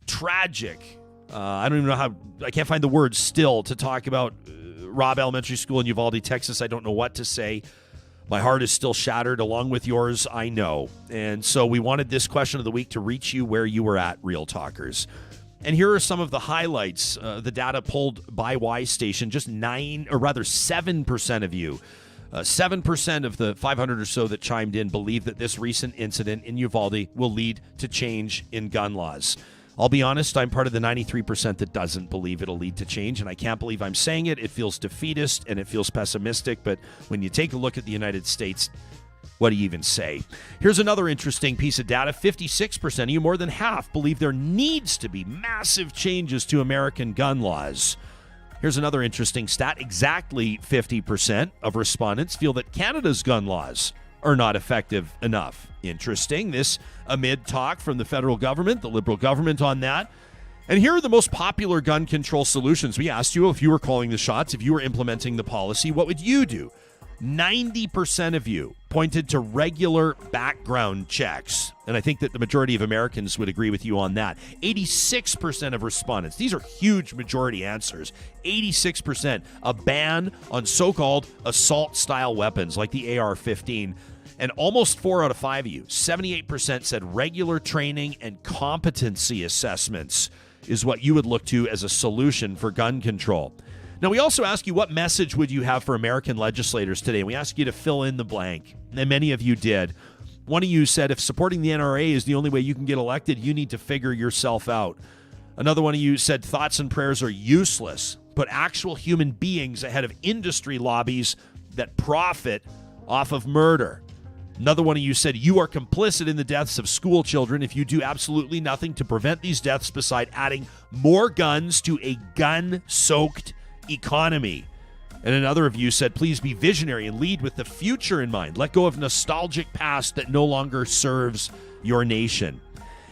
[SPEAKER 1] tragic, I don't even know how, I can't find the words still to talk about Robb Elementary School in Uvalde, Texas. I don't know what to say. My heart is still shattered, along with yours, I know. And so we wanted this question of the week to reach you where you were at, Real Talkers. And here are some of the highlights, the data pulled by Y Station. Just 7% of you, 7% of the 500 or so that chimed in believe that this recent incident in Uvalde will lead to change in gun laws. I'll be honest, I'm part of the 93% that doesn't believe it'll lead to change, and I can't believe I'm saying it. It feels defeatist and it feels pessimistic, but when you take a look at the United States, what do you even say? Here's another interesting piece of data. 56% of you, more than half, believe there needs to be massive changes to American gun laws. Here's another interesting stat. Exactly 50% of respondents feel that Canada's gun laws are not effective enough. Interesting. This amid talk from the federal government, the Liberal government on that. And here are the most popular gun control solutions. We asked you if you were calling the shots, if you were implementing the policy, what would you do? 90% of you pointed to regular background checks. And I think that the majority of Americans would agree with you on that. 86% of respondents, these are huge majority answers. 86%, a ban on so-called assault-style weapons like the AR-15. And almost 4 out of 5 of you, 78% said regular training and competency assessments is what you would look to as a solution for gun control. Now, we also ask you, what message would you have for American legislators today? And we ask you to fill in the blank, and many of you did. One of you said, if supporting the NRA is the only way you can get elected, you need to figure yourself out. Another one of you said, thoughts and prayers are useless. Put actual human beings ahead of industry lobbies that profit off of murder. Another one of you said, you are complicit in the deaths of school children if you do absolutely nothing to prevent these deaths beside adding more guns to a gun-soaked economy. And another of you said, please be visionary and lead with the future in mind. Let go of nostalgic past that no longer serves your nation.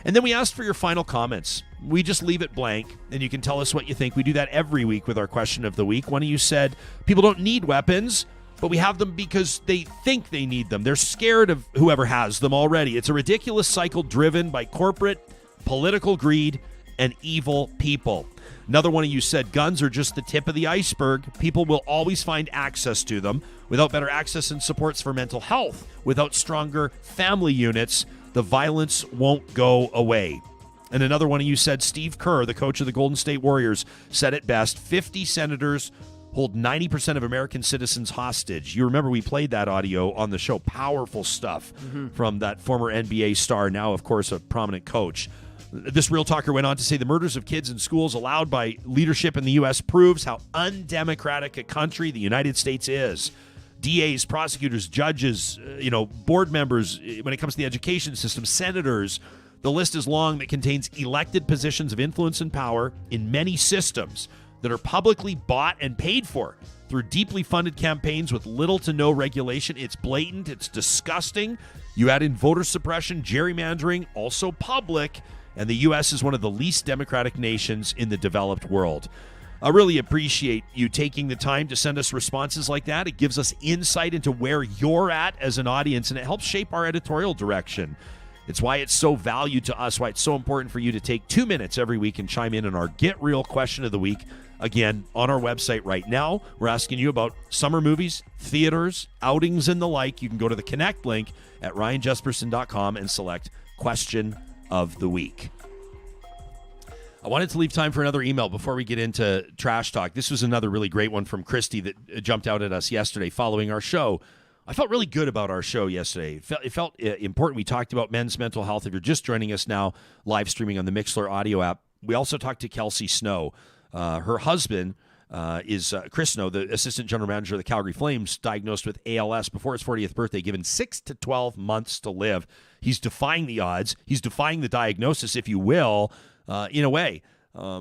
[SPEAKER 1] And then we asked for your final comments. We just leave it blank, and you can tell us what you think. We do that every week with our question of the week. One of you said, people don't need weapons, but we have them because they think they need them. They're scared of whoever has them already. It's a ridiculous cycle driven by corporate, political greed, and evil people. Another one of you said, guns are just the tip of the iceberg. People will always find access to them. Without better access and supports for mental health, without stronger family units, the violence won't go away. And another one of you said, Steve Kerr, the coach of the Golden State Warriors, said it best, 50 senators hold 90% of American citizens hostage. You remember we played that audio on the show. Powerful stuff from that former NBA star, now, of course, a prominent coach. This Real Talker went on to say the murders of kids in schools allowed by leadership in the U.S. proves how undemocratic a country the United States is. DAs, prosecutors, judges, board members, when it comes to the education system, senators, the list is long that contains elected positions of influence and power in many systems that are publicly bought and paid for through deeply funded campaigns with little to no regulation. It's blatant. It's disgusting. You add in voter suppression, gerrymandering, also public, and the U.S. is one of the least democratic nations in the developed world. I really appreciate you taking the time to send us responses like that. It gives us insight into where you're at as an audience, and it helps shape our editorial direction. It's why it's so valued to us, why it's so important for you to take 2 minutes every week and chime in on our Get Real question of the week. Again, on our website right now, we're asking you about summer movies, theaters, outings, and the like. You can go to the Connect link at ryanjesperson.com and select Question of the Week. I wanted to leave time for another email before we get into Trash Talk. This was another really great one from Christy that jumped out at us yesterday following our show. I felt really good about our show yesterday. It felt important. We talked about men's mental health. If you're just joining us now, live streaming on the Mixlr audio app, we also talked to Kelsey Snow. Her husband is Chris Snow, the assistant general manager of the Calgary Flames, diagnosed with ALS before his 40th birthday, given 6 to 12 months to live. He's defying the odds. He's defying the diagnosis, if you will, in a way.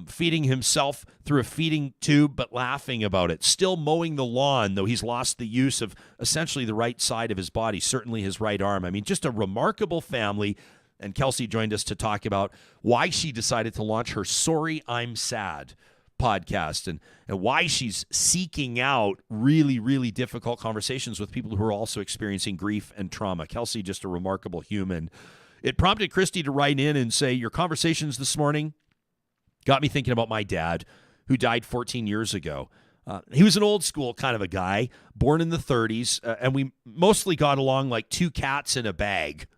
[SPEAKER 1] Feeding himself through a feeding tube, but laughing about it. Still mowing the lawn, though he's lost the use of essentially the right side of his body, certainly his right arm. I mean, just a remarkable family. And Kelsey joined us to talk about why she decided to launch her Sorry, I'm Sad podcast and why she's seeking out really, really difficult conversations with people who are also experiencing grief and trauma. Kelsey, just a remarkable human. It prompted Christy to write in and say, your conversations this morning got me thinking about my dad, who died 14 years ago. He was an old school kind of a guy, born in the 30s, and we mostly got along like two cats in a bag.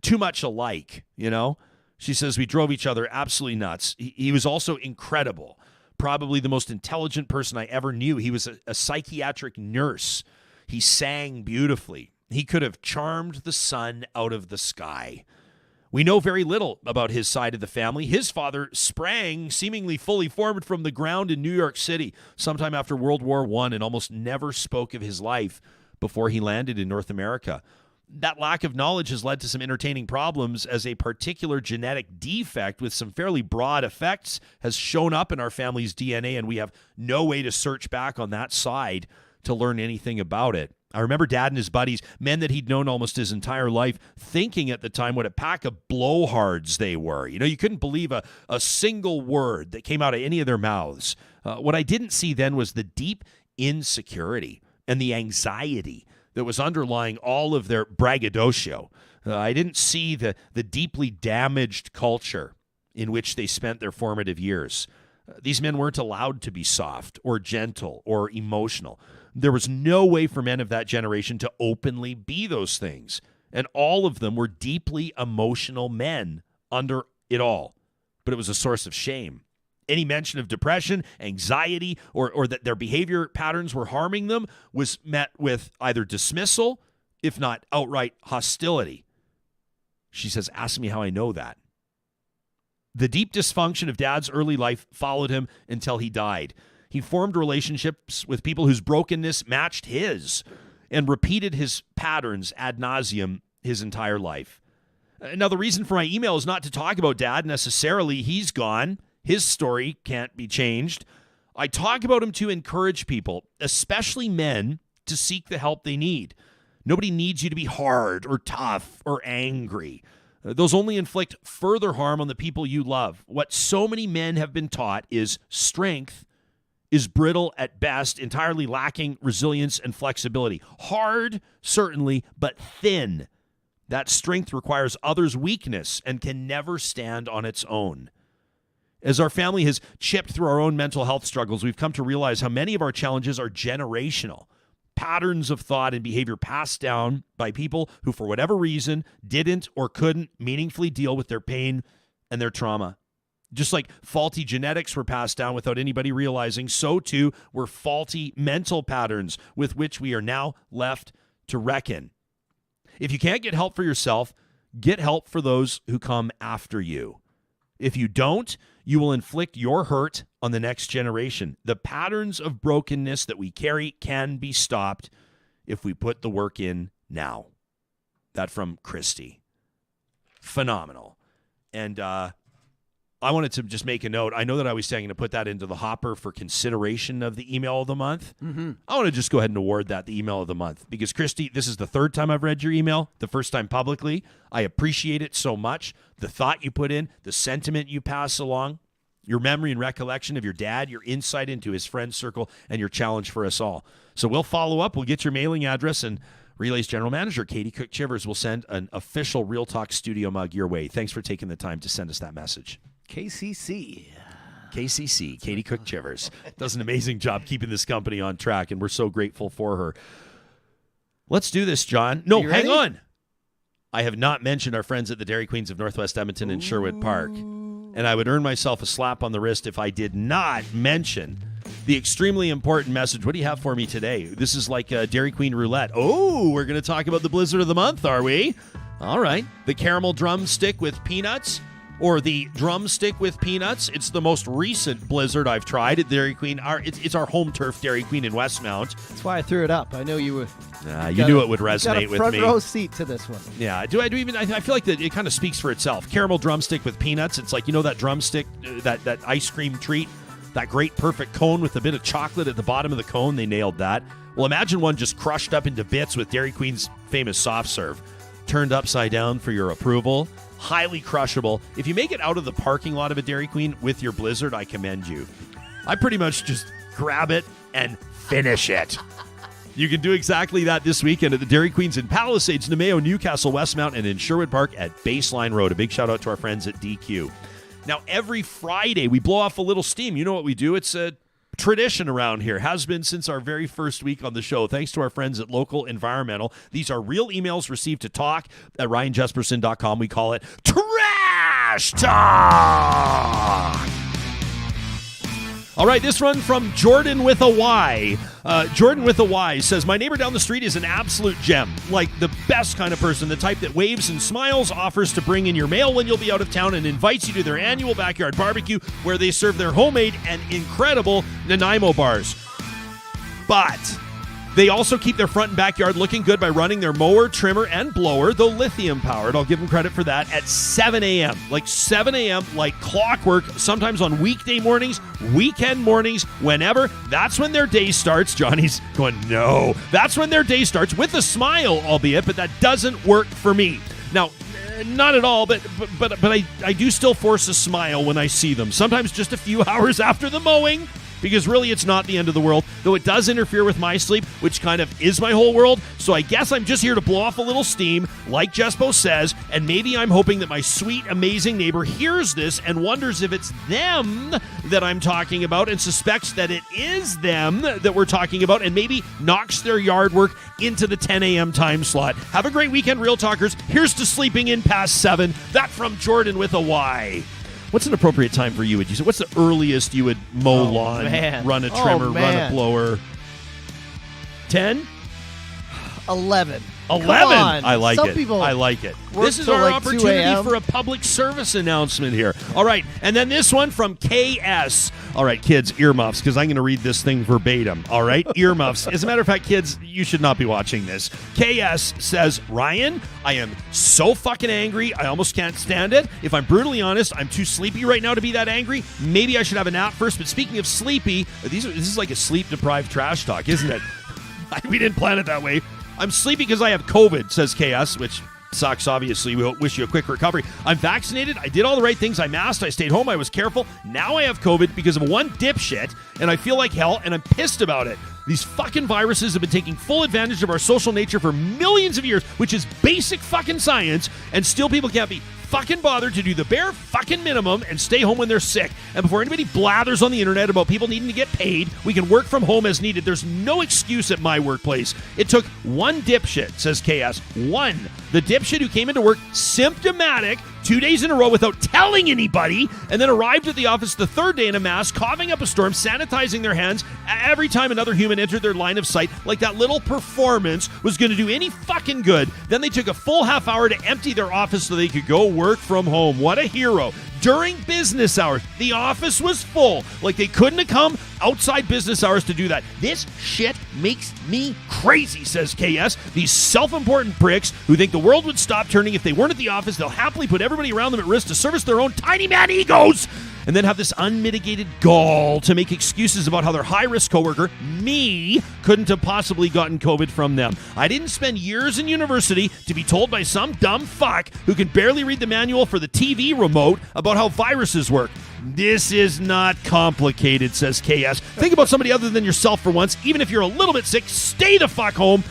[SPEAKER 1] Too much alike, you know? She says we drove each other absolutely nuts. He was also incredible, probably the most intelligent person I ever knew. He was a psychiatric nurse. He sang beautifully. He could have charmed the sun out of the sky. We know very little about his side of the family. His father sprang seemingly fully formed from the ground in New York City sometime after World War I and almost never spoke of his life before he landed in North America. That lack of knowledge has led to some entertaining problems as a particular genetic defect with some fairly broad effects has shown up in our family's DNA, and we have no way to search back on that side to learn anything about it. I remember Dad and his buddies, men that he'd known almost his entire life, thinking at the time what a pack of blowhards they were. You know, you couldn't believe a single word that came out of any of their mouths. What I didn't see then was the deep insecurity and the anxiety that was underlying all of their braggadocio. I didn't see the deeply damaged culture in which they spent their formative years. These men weren't allowed to be soft or gentle or emotional. There was no way for men of that generation to openly be those things. And all of them were deeply emotional men under it all. But it was a source of shame. Any mention of depression, anxiety, or that their behavior patterns were harming them was met with either dismissal, if not outright hostility. She says, ask me how I know that. The deep dysfunction of Dad's early life followed him until he died. He formed relationships with people whose brokenness matched his and repeated his patterns ad nauseum his entire life. Now, the reason for my email is not to talk about Dad necessarily. He's gone. His story can't be changed. I talk about him to encourage people, especially men, to seek the help they need. Nobody needs you to be hard or tough or angry. Those only inflict further harm on the people you love. What so many men have been taught is strength is brittle at best, entirely lacking resilience and flexibility. Hard, certainly, but thin. That strength requires others' weakness and can never stand on its own. As our family has chipped through our own mental health struggles, we've come to realize how many of our challenges are generational. Patterns of thought and behavior passed down by people who, for whatever reason, didn't or couldn't meaningfully deal with their pain and their trauma. Just like faulty genetics were passed down without anybody realizing, so too were faulty mental patterns with which we are now left to reckon. If you can't get help for yourself, get help for those who come after you. If you don't, you will inflict your hurt on the next generation. The patterns of brokenness that we carry can be stopped if we put the work in now. That from Christy. Phenomenal. And I wanted to just make a note. I know that I was saying to put that into the hopper for consideration of the email of the month. Mm-hmm. I want to just go ahead and award that the email of the month because, Christy, this is the third time I've read your email, the first time publicly. I appreciate it so much. The thought you put in, the sentiment you pass along, your memory and recollection of your dad, your insight into his friend circle, and your challenge for us all. So we'll follow up. We'll get your mailing address, and Relay's general manager, Katie Cook-Chivers, will send an official Real Talk studio mug your way. Thanks for taking the time to send us that message.
[SPEAKER 2] KCC,
[SPEAKER 1] Katie Cook-Chivers, does an amazing job keeping this company on track, and we're so grateful for her. Let's do this, John. No, hang on. I have not mentioned our friends at the Dairy Queens of Northwest Edmonton in Sherwood Park, and I would earn myself a slap on the wrist if I did not mention the extremely important message. What do you have for me today? This is like a Dairy Queen roulette. Oh, we're going to talk about the blizzard of the month, are we? All right. The caramel drumstick with peanuts, or the drumstick with peanuts. It's the most recent blizzard I've tried at Dairy Queen. It's our home turf Dairy Queen in Westmount.
[SPEAKER 2] That's why I threw it up. I know you would.
[SPEAKER 1] You knew it would resonate with me.
[SPEAKER 2] Front row seat to this one.
[SPEAKER 1] Yeah. I feel like that it kind of speaks for itself. Caramel drumstick with peanuts. It's like, that drumstick, that ice cream treat, that great perfect cone with a bit of chocolate at the bottom of the cone. They nailed that. Well, imagine one just crushed up into bits with Dairy Queen's famous soft serve. Turned upside down for your approval. Highly crushable. If you make it out of the parking lot of a Dairy Queen with your blizzard, I commend you. I pretty much just grab it and finish it. You can do exactly that this weekend at the Dairy Queens in Palisades, Nemeo, Newcastle, Westmount, and in Sherwood Park at Baseline Road. A big shout out to our friends at DQ. Now, every Friday, we blow off a little steam. You know what we do? It's a tradition around here, has been since our very first week on the show, thanks to our friends at Local Environmental. These are real emails received to talk at RyanJesperson.com. We call it Trash Talk. All right, this one from Jordan with a Y. Jordan with a Y says, my neighbor down the street is an absolute gem, like the best kind of person, the type that waves and smiles, offers to bring in your mail when you'll be out of town, and invites you to their annual backyard barbecue where they serve their homemade and incredible Nanaimo bars. But they also keep their front and backyard looking good by running their mower, trimmer, and blower, though lithium-powered. I'll give them credit for that, at 7 a.m. Like 7 a.m., like clockwork, sometimes on weekday mornings, weekend mornings, whenever. That's when their day starts. Johnny's going, no. That's when their day starts, with a smile, albeit, but that doesn't work for me. Now, not at all, but I do still force a smile when I see them. Sometimes just a few hours after the mowing, because really it's not the end of the world, though it does interfere with my sleep, which kind of is my whole world. So I guess I'm just here to blow off a little steam, like Jespo says, and maybe I'm hoping that my sweet, amazing neighbor hears this and wonders if it's them that I'm talking about, and suspects that it is them that we're talking about, and maybe knocks their yard work into the 10 a.m. time slot. Have a great weekend, Real Talkers. Here's to sleeping in past 7. That from Jordan with a Y. What's an appropriate time for you, would you say? What's the earliest you would mow lawn, run a trimmer, run a blower? 10?
[SPEAKER 2] 11.
[SPEAKER 1] 11. I like
[SPEAKER 2] Some
[SPEAKER 1] it.
[SPEAKER 2] people
[SPEAKER 1] I like it.
[SPEAKER 2] work
[SPEAKER 1] This is
[SPEAKER 2] till
[SPEAKER 1] our
[SPEAKER 2] like
[SPEAKER 1] opportunity for a public service announcement here. All right. And then this one from KS. All right, kids, earmuffs, because I'm going to read this thing verbatim. All right? Earmuffs. As a matter of fact, kids, you should not be watching this. KS says, Ryan, I am so fucking angry. I almost can't stand it. If I'm brutally honest, I'm too sleepy right now to be that angry. Maybe I should have a nap first. But speaking of sleepy, this is like a sleep-deprived trash talk, isn't it? We didn't plan it that way. I'm sleepy because I have COVID, says KS, which sucks. Obviously, we wish you a quick recovery. I'm vaccinated. I did all the right things. I masked. I stayed home. I was careful. Now I have COVID because of one dipshit, and I feel like hell, and I'm pissed about it. These fucking viruses have been taking full advantage of our social nature for millions of years, which is basic fucking science, and still people can't be fucking bothered to do the bare fucking minimum and stay home when they're sick. And before anybody blathers on the internet about people needing to get paid, we can work from home as needed. There's no excuse at my workplace. It took one dipshit, says KS. One. The dipshit who came into work symptomatic 2 days in a row without telling anybody, and then arrived at the office the third day in a mask, coughing up a storm, sanitizing their hands every time another human entered their line of sight, like that little performance was going to do any fucking good. Then they took a full half hour to empty their office so they could go work from home. What a hero. During business hours, the office was full. Like they couldn't have come outside business hours to do that. This shit makes me crazy, says KS. These self-important pricks who think the world would stop turning if they weren't at the office. They'll happily put everybody around them at risk to service their own tiny man egos, and then have this unmitigated gall to make excuses about how their high-risk coworker, me, couldn't have possibly gotten COVID from them. I didn't spend years in university to be told by some dumb fuck who can barely read the manual for the TV remote about how viruses work. This is not complicated, says KS. Think about somebody other than yourself for once. Even if you're a little bit sick, stay the fuck home.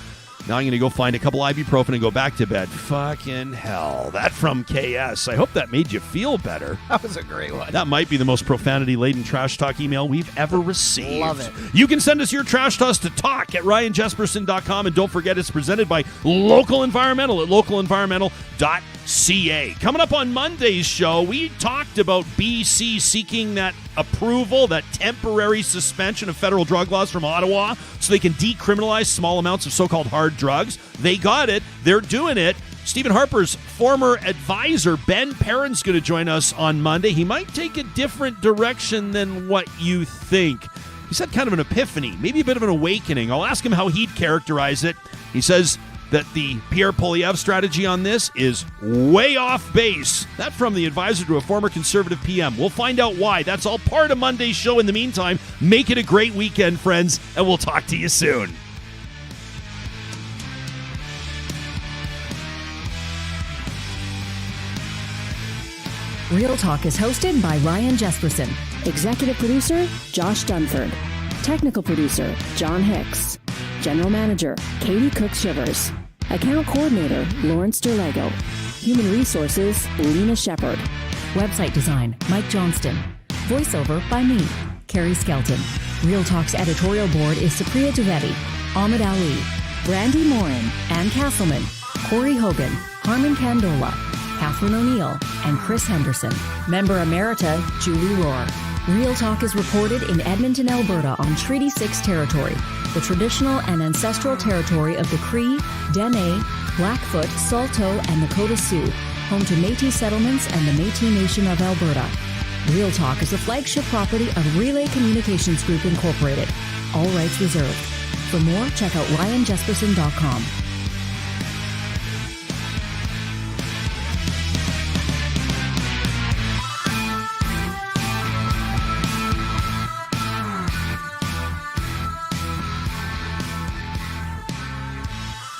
[SPEAKER 1] Now I'm going to go find a couple ibuprofen and go back to bed. Fucking hell. That from KS. I hope that made you feel better.
[SPEAKER 2] That was a great one.
[SPEAKER 1] That might be the most profanity-laden trash talk email we've ever received.
[SPEAKER 2] Love it.
[SPEAKER 1] You can send us your trash talks to talk@ryanjesperson.com, and don't forget it's presented by Local Environmental at localenvironmental.ca. Coming up on Monday's show, we talked about BC seeking that approval, that temporary suspension of federal drug laws from Ottawa so they can decriminalize small amounts of so-called hard drugs. They got it. They're doing it. Stephen Harper's former advisor, Ben Perrin's going to join us on Monday. He might take a different direction than what you think. He's had kind of an epiphany, maybe a bit of an awakening. I'll ask him how he'd characterize it. He says that the Pierre Poilievre strategy on this is way off base. That from the advisor to a former conservative PM. We'll find out why. That's all part of Monday's show. In the meantime, make it a great weekend, friends, and we'll talk to you soon.
[SPEAKER 3] Real Talk is hosted by Ryan Jesperson.
[SPEAKER 9] Executive producer, Josh Dunford. Technical producer, John Hicks. General Manager, Katie Cook-Shivers. Account Coordinator, Lawrence Derlego. Human Resources, Lena Shepard.
[SPEAKER 3] Website design, Mike Johnston. Voiceover by me, Carrie Skelton. Real Talk's editorial board is Supriya Dwivedi, Ahmed Ali, Brandy Morin, Ann Castleman, Corey Hogan, Harman Kandola, Catherine O'Neill, and Chris Henderson. Member Emerita, Julie Rohr. Real Talk is recorded in Edmonton, Alberta on Treaty 6 territory, the traditional and ancestral territory of the Cree, Dene, Blackfoot, Saulteaux, and Nakota Sioux, home to Métis settlements and the Métis Nation of Alberta. Real Talk is a flagship property of Relay Communications Group Incorporated. All rights reserved. For more, check out ryanjesperson.com.